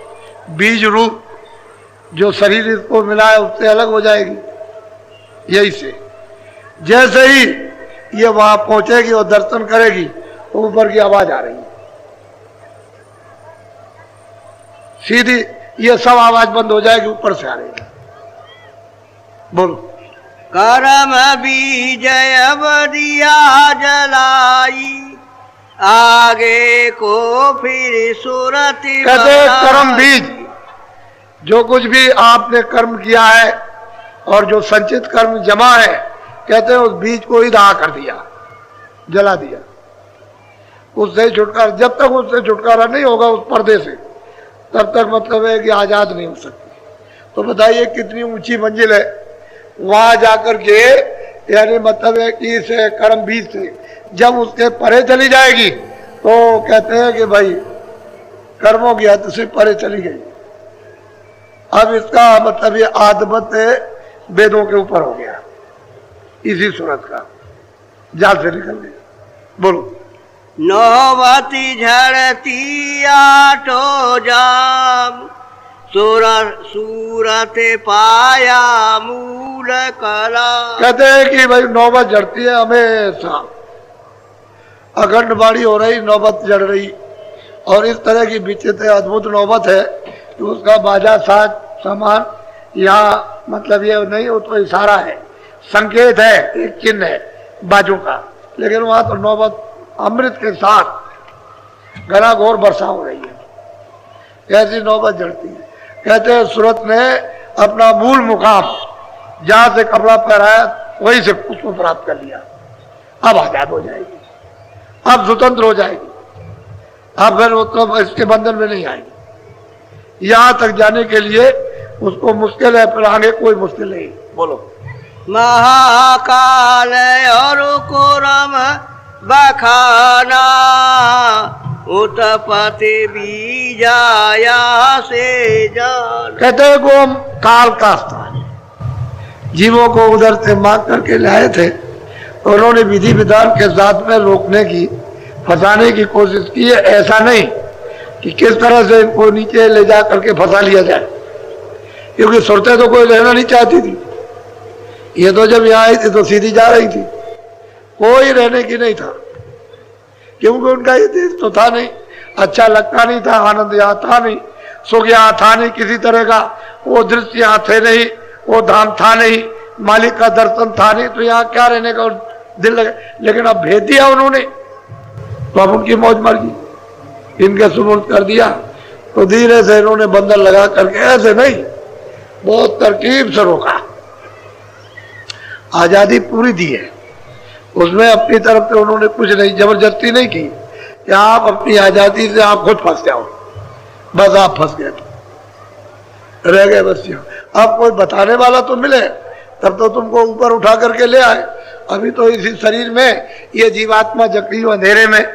बीज रूप जो शरीर इसको मिला है उससे अलग हो जाएगी। यही से जैसे ही ये वहां पहुंचेगी और दर्शन करेगी, तो ऊपर की आवाज आ रही है, सीधी ये सब आवाज बंद हो जाएगी, ऊपर से आ रही है। बोलो। करम बीजय बदिया जलाई, आगे को फिर सूरत। कहते कर्म बीज, जो कुछ भी आपने कर्म किया है और जो संचित कर्म जमा है, कहते हैं उस बीज को ही दाह कर दिया, जला दिया। उससे छुटकारा, जब तक उससे छुटकारा नहीं होगा उस पर्दे से, तब तक मतलब है कि आजाद नहीं हो सकती। तो बताइए कितनी ऊंची मंजिल है, वहां जाकर के, यानी मतलब है कि इस कर्म बीज से जब उसके परे चली जाएगी, तो कहते हैं कि भाई कर्मों की हद से परे चली गई। अब इसका मतलब ये आदमत वेदों के ऊपर हो गया, इसी सूरत का जाल से निकल गया। बोलो। नौबती झड़ती आटो जाम, सूरत पाया मूल कला। कहते हैं कि भाई नौबत झड़ती है हमेशा, अखंड बाड़ी हो रही, नौबत जड़ रही, और इस तरह की विचित्र अद्भुत नौबत है कि उसका बाजा साज सामान यहाँ मतलब ये नहीं, वो तो इशारा है, संकेत है, एक चिन्ह है बाजू का। लेकिन वहां तो नौबत अमृत के साथ घना घोर वर्षा हो रही है, ऐसी नौबत जड़ती है। कहते हैं सूरत ने अपना मूल मुकाम जहां से कपड़ा पहनाया वहीं से उसको प्राप्त कर लिया। अब आजाद हो जाएगी, अब स्वतंत्र हो जाएगी, अब फिर वो तो इसके बंधन में नहीं आएगी। यहां तक जाने के लिए उसको मुश्किल है, फिर आगे कोई मुश्किल नहीं। बोलो। महाकाल और कुरम बखाना उत्पत्ति बीजाया से जान। कहते हैं वो काल का स्थान है, जीवों को उधर से मांग करके लाए थे, उन्होंने विधि विधान के साथ में रोकने की, फंसाने की कोशिश की है। ऐसा नहीं कि किस तरह से इनको नीचे ले जा करके फंसा लिया जाए, क्योंकि सुरतें तो कोई रहना नहीं चाहती थी। ये तो जब यहाँ आई थी तो सीधी जा रही थी, कोई रहने की नहीं था, क्योंकि उनका ये देश तो था नहीं, अच्छा लगता नहीं था, आनंद यहाँ था नहीं, सुख यहाँ था नहीं किसी तरह का, वो दृश्य यहाँ थे नहीं, वो धाम था नहीं, मालिक का दर्शन था नहीं, तो यहाँ क्या रहने का दिल लगे। लेकिन अब भेज दिया उन्होंने, तो अब उनकी मौज मर्जी इनके सुपुर्द कर दिया। तो धीरे से इन्होंने बंधन लगा करके, ऐसे नहीं, बहुत तरकीब से रोका, आजादी पूरी दी है। उसमें अपनी तरफ से उन्होंने कुछ नहीं, जबरदस्ती नहीं की कि आप अपनी आजादी से आप खुद फंस जाओ, बस आप फंस गए, रह गए बस यहाँ। अब कोई बताने वाला तो मिले तब तो तुमको ऊपर उठा करके ले आए। अभी तो इसी शरीर में ये जीवात्मा जकड़ी अंधेरे में,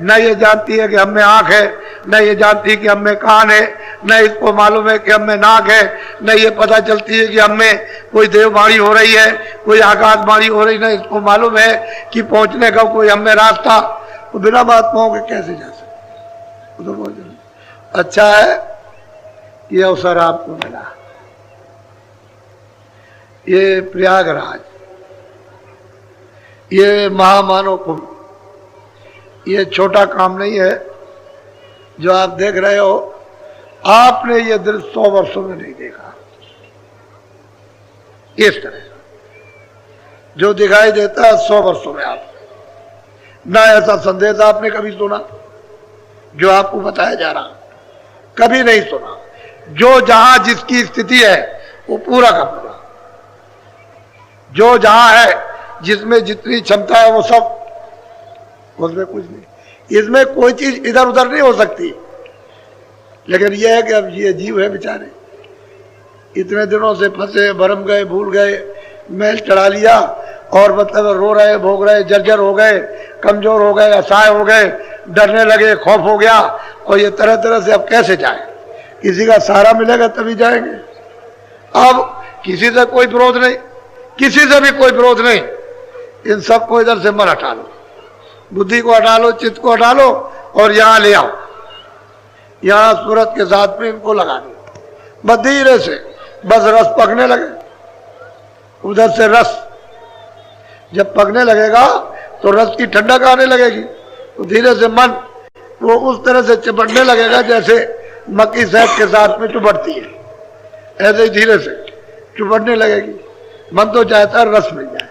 न ये जानती है कि हम में आंख है, न ये जानती है कि हम में कान है, न इसको मालूम है कि हम में नाक है, न ये पता चलती है कि हम में कोई देववाणी हो रही है, कोई आकाशवाणी हो रही, न इसको मालूम है कि पहुंचने का कोई हम में रास्ता। तो बिना महात्माओं के कैसे जा सकते। तो बहुत अच्छा है ये अवसर आपको मिला, ये प्रयागराज, ये महामानव कुंभ, ये छोटा काम नहीं है जो आप देख रहे हो। आपने ये दृश्य 100 वर्षों में नहीं देखा इस तरह जो दिखाई देता है 100 वर्षों में आप ना, ऐसा संदेश आपने कभी सुना जो आपको बताया जा रहा, कभी नहीं सुना। जो जहां जिसकी स्थिति है वो पूरा का पूरा, जो जहां है जिसमें जितनी क्षमता है वो सब, उसमें कुछ नहीं। इसमें कोई चीज इधर उधर नहीं हो सकती। लेकिन यह है कि अब ये जीव है बेचारे, इतने दिनों से फंसे, भरम गए, भूल गए, मैल चढ़ा लिया और मतलब रो रहे, भोग रहे, जर्जर हो गए, कमजोर हो गए, असहाय हो गए, डरने लगे, खौफ हो गया। और ये तरह तरह से अब कैसे जाए, किसी का सहारा मिलेगा तभी जाएंगे। अब किसी से कोई विरोध नहीं, किसी से भी कोई विरोध नहीं, इन सबको इधर से मन हटा लो, बुद्धि को हटा लो, चित्त को हटा लो और यहां ले आओ, यहां सूरत के साथ में इनको लगा दो, बस धीरे से, बस रस पकने लगे। उधर से रस जब पकने लगेगा तो रस की ठंडक आने लगेगी, तो धीरे से मन वो उस तरह से चिपटने लगेगा जैसे मक्की शहद के साथ में चुपटती है, ऐसे ही धीरे से चुपटने लगेगी। मन तो चाहता है रस मिल जाए,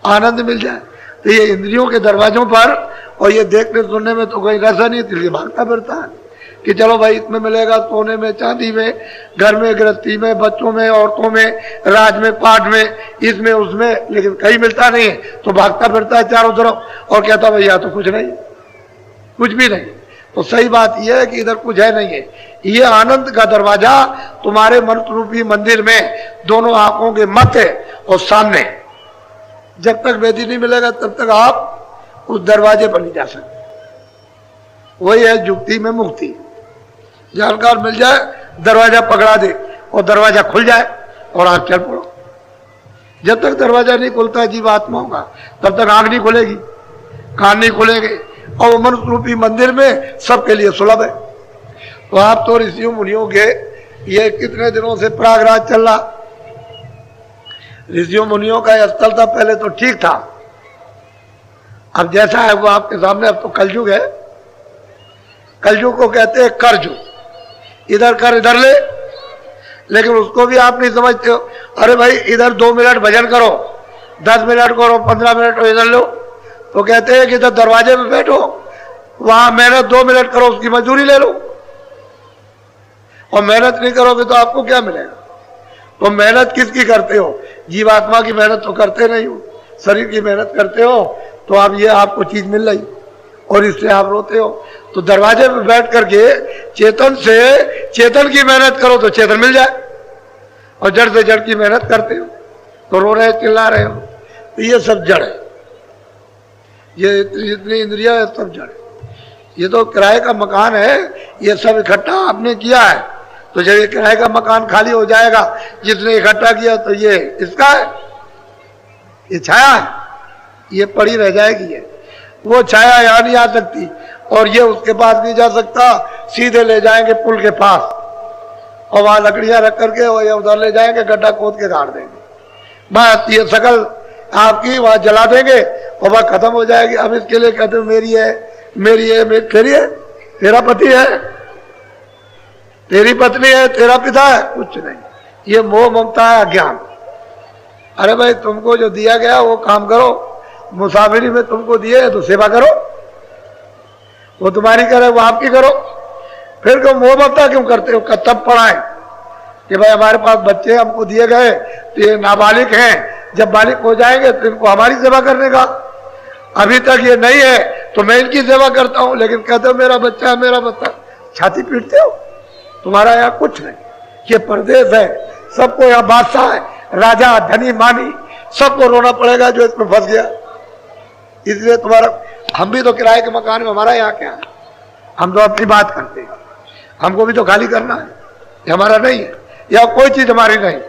आनंद मिल जाए। तो ये इंद्रियों के दरवाजों पर और ये देखने सुनने में तो कोई रसा नहीं, इसलिए भागता फिरता है कि चलो भाई इसमें मिलेगा, सोने में, चांदी में, घर में, गृहस्थी में, बच्चों में, औरतों में, राज में, पाठ में, इसमें उसमें, लेकिन कहीं मिलता नहीं है तो भागता फिरता है चारों तरफ और कहता भैया तो कुछ नहीं, कुछ भी नहीं। तो सही बात यह है कि इधर कुछ है नहीं है। ये आनंद का दरवाजा तुम्हारे मन रूपी मंदिर में दोनों आंखों के मध्य और सामने, जब तक वेदी नहीं मिलेगा तब तक आप उस दरवाजे पर नहीं जा सकते। वही है युक्ति में मुक्ति। जानकार मिल जाए, दरवाजा पकड़ा दे और दरवाजा खुल जाए और आंख चल पड़ो। जब तक दरवाजा नहीं खुलता जीवात्माओं का तब तक आंख नहीं खुलेगी, कान नहीं खुलेंगे और वो मनुष्य रूपी मंदिर में सबके लिए सुलभ है। तो आप तो ऋषियों मुनियों के ये कितने दिनों से प्रयागराज चल रहा, ऋषियों मुनियों का स्थल था, पहले तो ठीक था, अब जैसा है वो आपके सामने। अब तो कलयुग है, कलयुग को कहते हैं करजुग, इधर कर इधर ले, लेकिन उसको भी आप नहीं समझते हो। अरे भाई इधर 2 मिनट भजन करो, 10 मिनट करो, 15 मिनट इधर लो, तो कहते हैं कि इधर दरवाजे में बैठो, वहां मेहनत 2 मिनट करो, उसकी मजदूरी ले लो। और मेहनत नहीं करोगे तो आपको क्या मिलेगा? तो मेहनत किसकी करते हो? जीवात्मा की मेहनत तो करते नहीं हो, शरीर की मेहनत करते हो, तो अब ये आपको चीज मिल रही और इससे आप रोते हो। तो दरवाजे पे बैठ करके चेतन से चेतन की मेहनत करो तो चेतन मिल जाए, और जड़ से जड़ की मेहनत करते हो तो रो रहे चिल्ला रहे हो। तो ये सब जड़ है, ये जितनी इंद्रिया है सब जड़ है। ये तो किराए का मकान है, ये सब इकट्ठा आपने किया है, तो जब ये किराए का मकान खाली हो जाएगा, जिसने इकट्ठा किया तो ये इसका है, ये छाया है, ये पड़ी रह जाएगी। है वो छाया यहाँ नहीं आ सकती, और ये उसके पास नहीं जा सकता, सीधे ले जाएंगे पुल के पास और वहां लकड़ियां रख करके और ये उधर ले जाएंगे, गड्ढा खोद के गाड़ देंगे, बस ये शकल आपकी वहां जला देंगे और वह खत्म हो जाएगी। अब इसके लिए कहते हो मेरी है, मेरी है, तेरी है, तेरा पति है, तेरी पत्नी है, तेरा पिता है, कुछ नहीं। ये मोह ममता है, अज्ञान। अरे भाई तुमको जो दिया गया वो काम करो, मुसाफिरी में तुमको दिए तो सेवा करो, वो तुम्हारी करे वो आपकी करो। फिर क्यों मोह ममता क्यों करते हो? तब पढ़ाए कि भाई हमारे पास बच्चे हमको दिए गए तो ये नाबालिग हैं, जब बालिग हो जाएंगे तो इनको हमारी सेवा करने का, अभी तक ये नहीं है तो मैं इनकी सेवा करता हूं। लेकिन कहते हो मेरा बच्चा है, मेरा बच्चा, छाती पीटते हो। तुम्हारा यहाँ कुछ नहीं, ये परदेश है, सबको यहाँ बादशाह है, राजा धनी मानी, सबको रोना पड़ेगा जो इसमें फंस गया। इसलिए तुम्हारा, हम भी तो किराए के मकान में, हमारा यहाँ क्या है? हम तो अपनी बात करते हैं, हमको भी तो खाली करना है, ये हमारा नहीं है, या कोई चीज हमारी नहीं।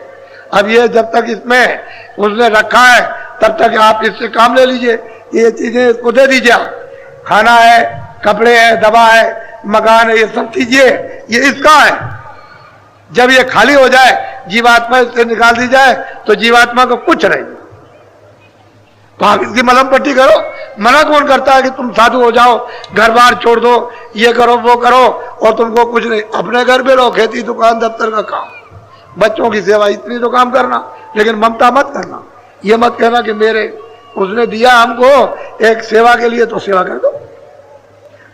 अब ये जब तक इसमें उसने रखा है तब तक आप इससे काम ले लीजिए, ये चीजें इसको दे दीजिए, खाना है, कपड़े है, दवा है, मकान है, ये सब दीजिए, ये इसका है। जब ये खाली हो जाए, जीवात्मा इससे निकाल दी जाए तो जीवात्मा को कुछ नहीं। तो आप इसकी मलहम पट्टी करो। मना कौन करता है कि तुम साधु हो जाओ, घर बार छोड़ दो, ये करो वो करो और तुमको कुछ नहीं? अपने घर में रहो, खेती दुकान दफ्तर का काम, बच्चों की सेवा, इतनी तो काम करना, लेकिन ममता मत करना। ये मत कहना कि मेरे उसने दिया हमको एक सेवा के लिए तो सेवा कर दो,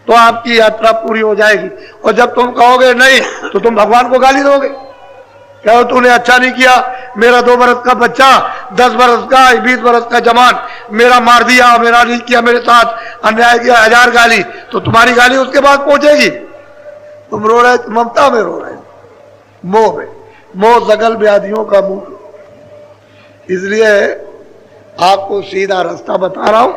तो आपकी यात्रा पूरी हो जाएगी। और जब तुम कहोगे नहीं तो तुम भगवान को गाली दोगे, कहो तूने अच्छा नहीं किया, मेरा 2 बरस का बच्चा, 10 बरस का, 20 बरस का जवान मेरा मार दिया, मेरा नहीं किया, मेरे साथ अन्याय किया, 1000 गाली, तो तुम्हारी गाली उसके बाद पहुंचेगी। तुम रो रहे, ममता में रो रहे, मोह में। मोह सकल व्याधियों का मूल। इसलिए आपको सीधा रास्ता बता रहा हूं,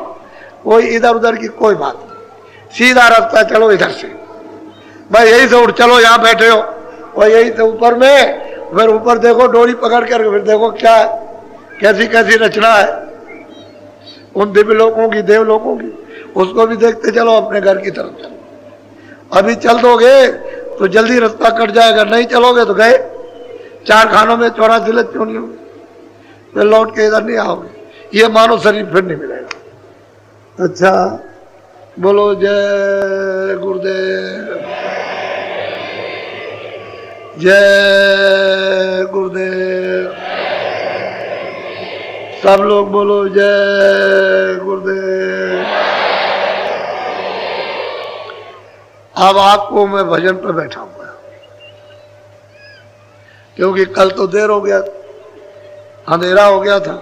कोई इधर उधर की कोई बात नहीं, सीधा रास्ता चलो इधर से, भाई यही से उठ चलो, यहाँ बैठे हो और यही से ऊपर में, फिर ऊपर देखो डोरी पकड़ कर, फिर देखो क्या है, कैसी कैसी रचना है उन दिव्य लोगों की, देव लोगों की, उसको भी देखते चलो, अपने घर की तरफ चलो। अभी चल दोगे तो जल्दी रास्ता कट जाएगा, नहीं चलोगे तो गए 4 खानों में 84 लत क्यों नहीं होगी, फिर लौट के इधर नहीं आओगे, ये मानो शरीर फिर नहीं मिलेगा। अच्छा बोलो जय गुरुदेव, जय गुरुदेव। सब लोग बोलो जय गुरुदेव। अब आपको मैं भजन पर बैठा हुआ, क्योंकि कल तो देर हो गया, अंधेरा हो गया था,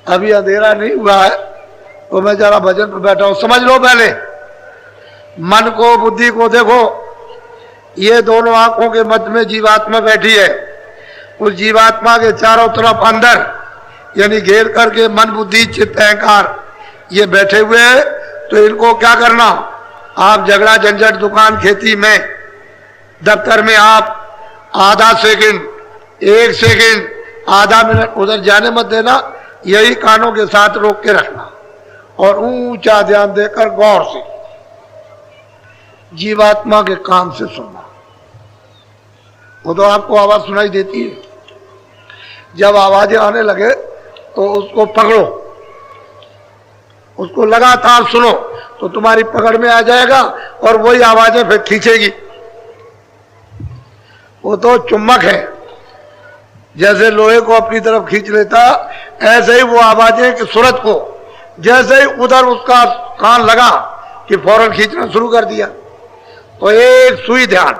अभी अंधेरा नहीं हुआ है, तो मैं जरा भजन पर बैठा हूं। समझ लो पहले, मन को बुद्धि को देखो, ये दोनों आंखों के मध्य में जीवात्मा बैठी है, उस जीवात्मा के चारों तरफ अंदर यानी घेर करके मन बुद्धि चित्त अहंकार ये बैठे हुए हैं। तो इनको क्या करना, आप झगड़ा झंझट दुकान खेती में दफ्तर में आप आधा सेकंड 1 सेकंड आधा मिनट उधर जाने मत देना, यही कानों के साथ रोक के रखना और ऊंचा ध्यान देकर गौर से जीवात्मा के कान से सुनना। वो तो आपको आवाज सुनाई देती है, जब आवाजें आने लगे तो उसको पकड़ो, उसको लगातार सुनो तो तुम्हारी पकड़ में आ जाएगा और वही आवाजें फिर खींचेगी। वो तो चुम्बक है, जैसे लोहे को अपनी तरफ खींच लेता, ऐसे ही वो आवाजें की सूरत को जैसे ही उधर उसका कान लगा कि फौरन खींचना शुरू कर दिया। तो एक सुई ध्यान,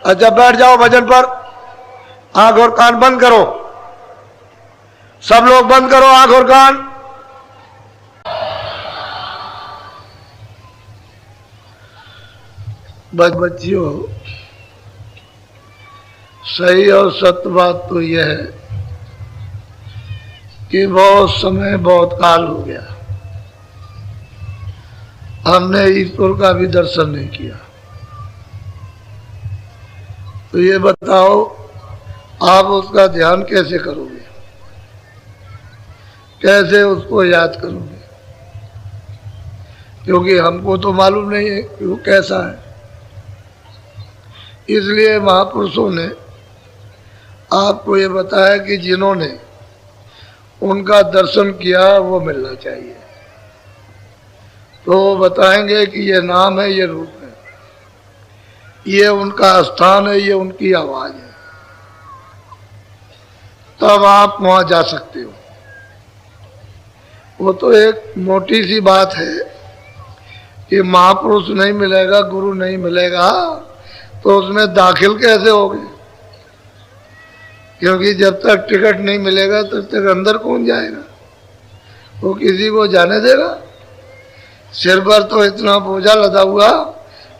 और जब बैठ जाओ भजन पर आंख और कान बंद करो, सब लोग बंद करो आंख और कान। बच्चियों, सही और सत्य बात तो यह है कि बहुत समय बहुत काल हो गया हमने ईश्वर का भी दर्शन नहीं किया। तो ये बताओ आप उसका ध्यान कैसे करोगे, कैसे उसको याद करोगे? क्योंकि हमको तो मालूम नहीं है कि वो कैसा है। इसलिए महापुरुषों ने आपको ये बताया कि जिन्होंने उनका दर्शन किया वो मिलना चाहिए। तो वो बताएंगे कि ये नाम है, ये रूप है, ये उनका स्थान है, ये उनकी आवाज है, तब आप वहां जा सकते हो। वो तो एक मोटी सी बात है कि महापुरुष नहीं मिलेगा, गुरु नहीं मिलेगा, तो उसमें दाखिल कैसे होगे? क्योंकि जब तक टिकट नहीं मिलेगा तब तक अंदर कौन जाएगा? वो किसी को जाने देगा? सिर पर तो इतना बोझा लदा हुआ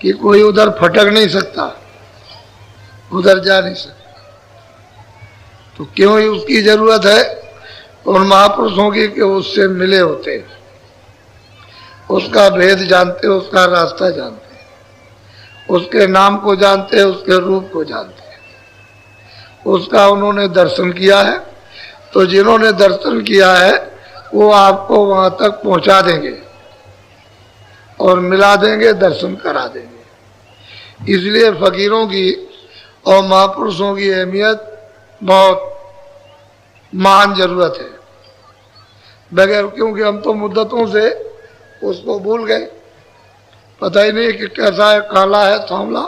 कि कोई उधर फटक नहीं सकता, उधर जा नहीं सकता। तो क्यों ही उसकी जरूरत है उन महापुरुषों की कि उससे मिले होते, उसका भेद जानते, उसका रास्ता जानते, उसके नाम को जानते, उसके रूप को जानते, उसका उन्होंने दर्शन किया है। तो जिन्होंने दर्शन किया है वो आपको वहां तक पहुंचा देंगे और मिला देंगे, दर्शन करा देंगे। इसलिए फकीरों की और महापुरुषों की अहमियत बहुत महान जरूरत है। बगैर, क्योंकि हम तो मुद्दतों से उसको भूल गए, पता ही नहीं कि कैसा है, काला है, सांवला,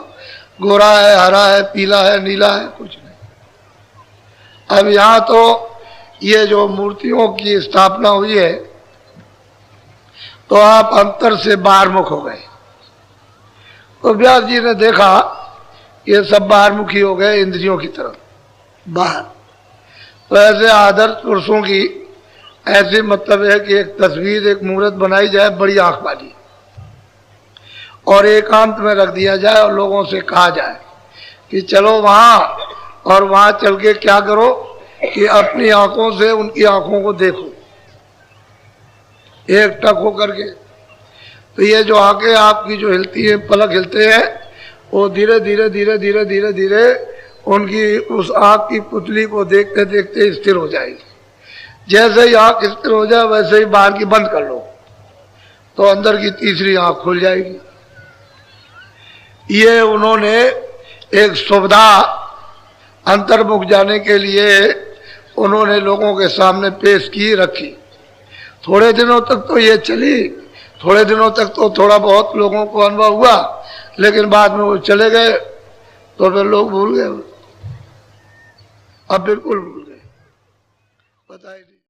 गोरा है, हरा है, पीला है, नीला है, कुछ नहीं। अब यहाँ तो ये जो मूर्तियों की स्थापना हुई है तो आप अंतर से बाहरमुख हो गए। तो व्यास जी ने देखा ये सब बाहरमुखी हो गए, इंद्रियों की तरफ बाहर। तो ऐसे आदर्श पुरुषों की ऐसी मतलब है कि एक तस्वीर, एक मूर्त बनाई जाए बड़ी आंख वाली, और एकांत में रख दिया जाए और लोगों से कहा जाए कि चलो वहां, और वहां चल के क्या करो कि अपनी आंखों से उनकी आंखों को देखो एक टक हो करके। तो ये जो आंखें आपकी जो हिलती है, पलक हिलते हैं, वो धीरे धीरे धीरे धीरे धीरे धीरे उनकी उस आंख की पुतली को देखते देखते स्थिर हो जाएगी। जैसे ही आंख स्थिर हो जाए वैसे ही बाहर की बंद कर लो तो अंदर की तीसरी आंख खुल जाएगी। ये उन्होंने एक सुविधा अंतर्मुख जाने के लिए उन्होंने लोगों के सामने पेश की, रखी। थोड़े दिनों तक तो ये चली, थोड़े दिनों तक तो थोड़ा बहुत लोगों को अनुभव हुआ, लेकिन बाद में वो चले गए तो फिर लोग भूल गए, अब बिल्कुल भूल गए, पता ही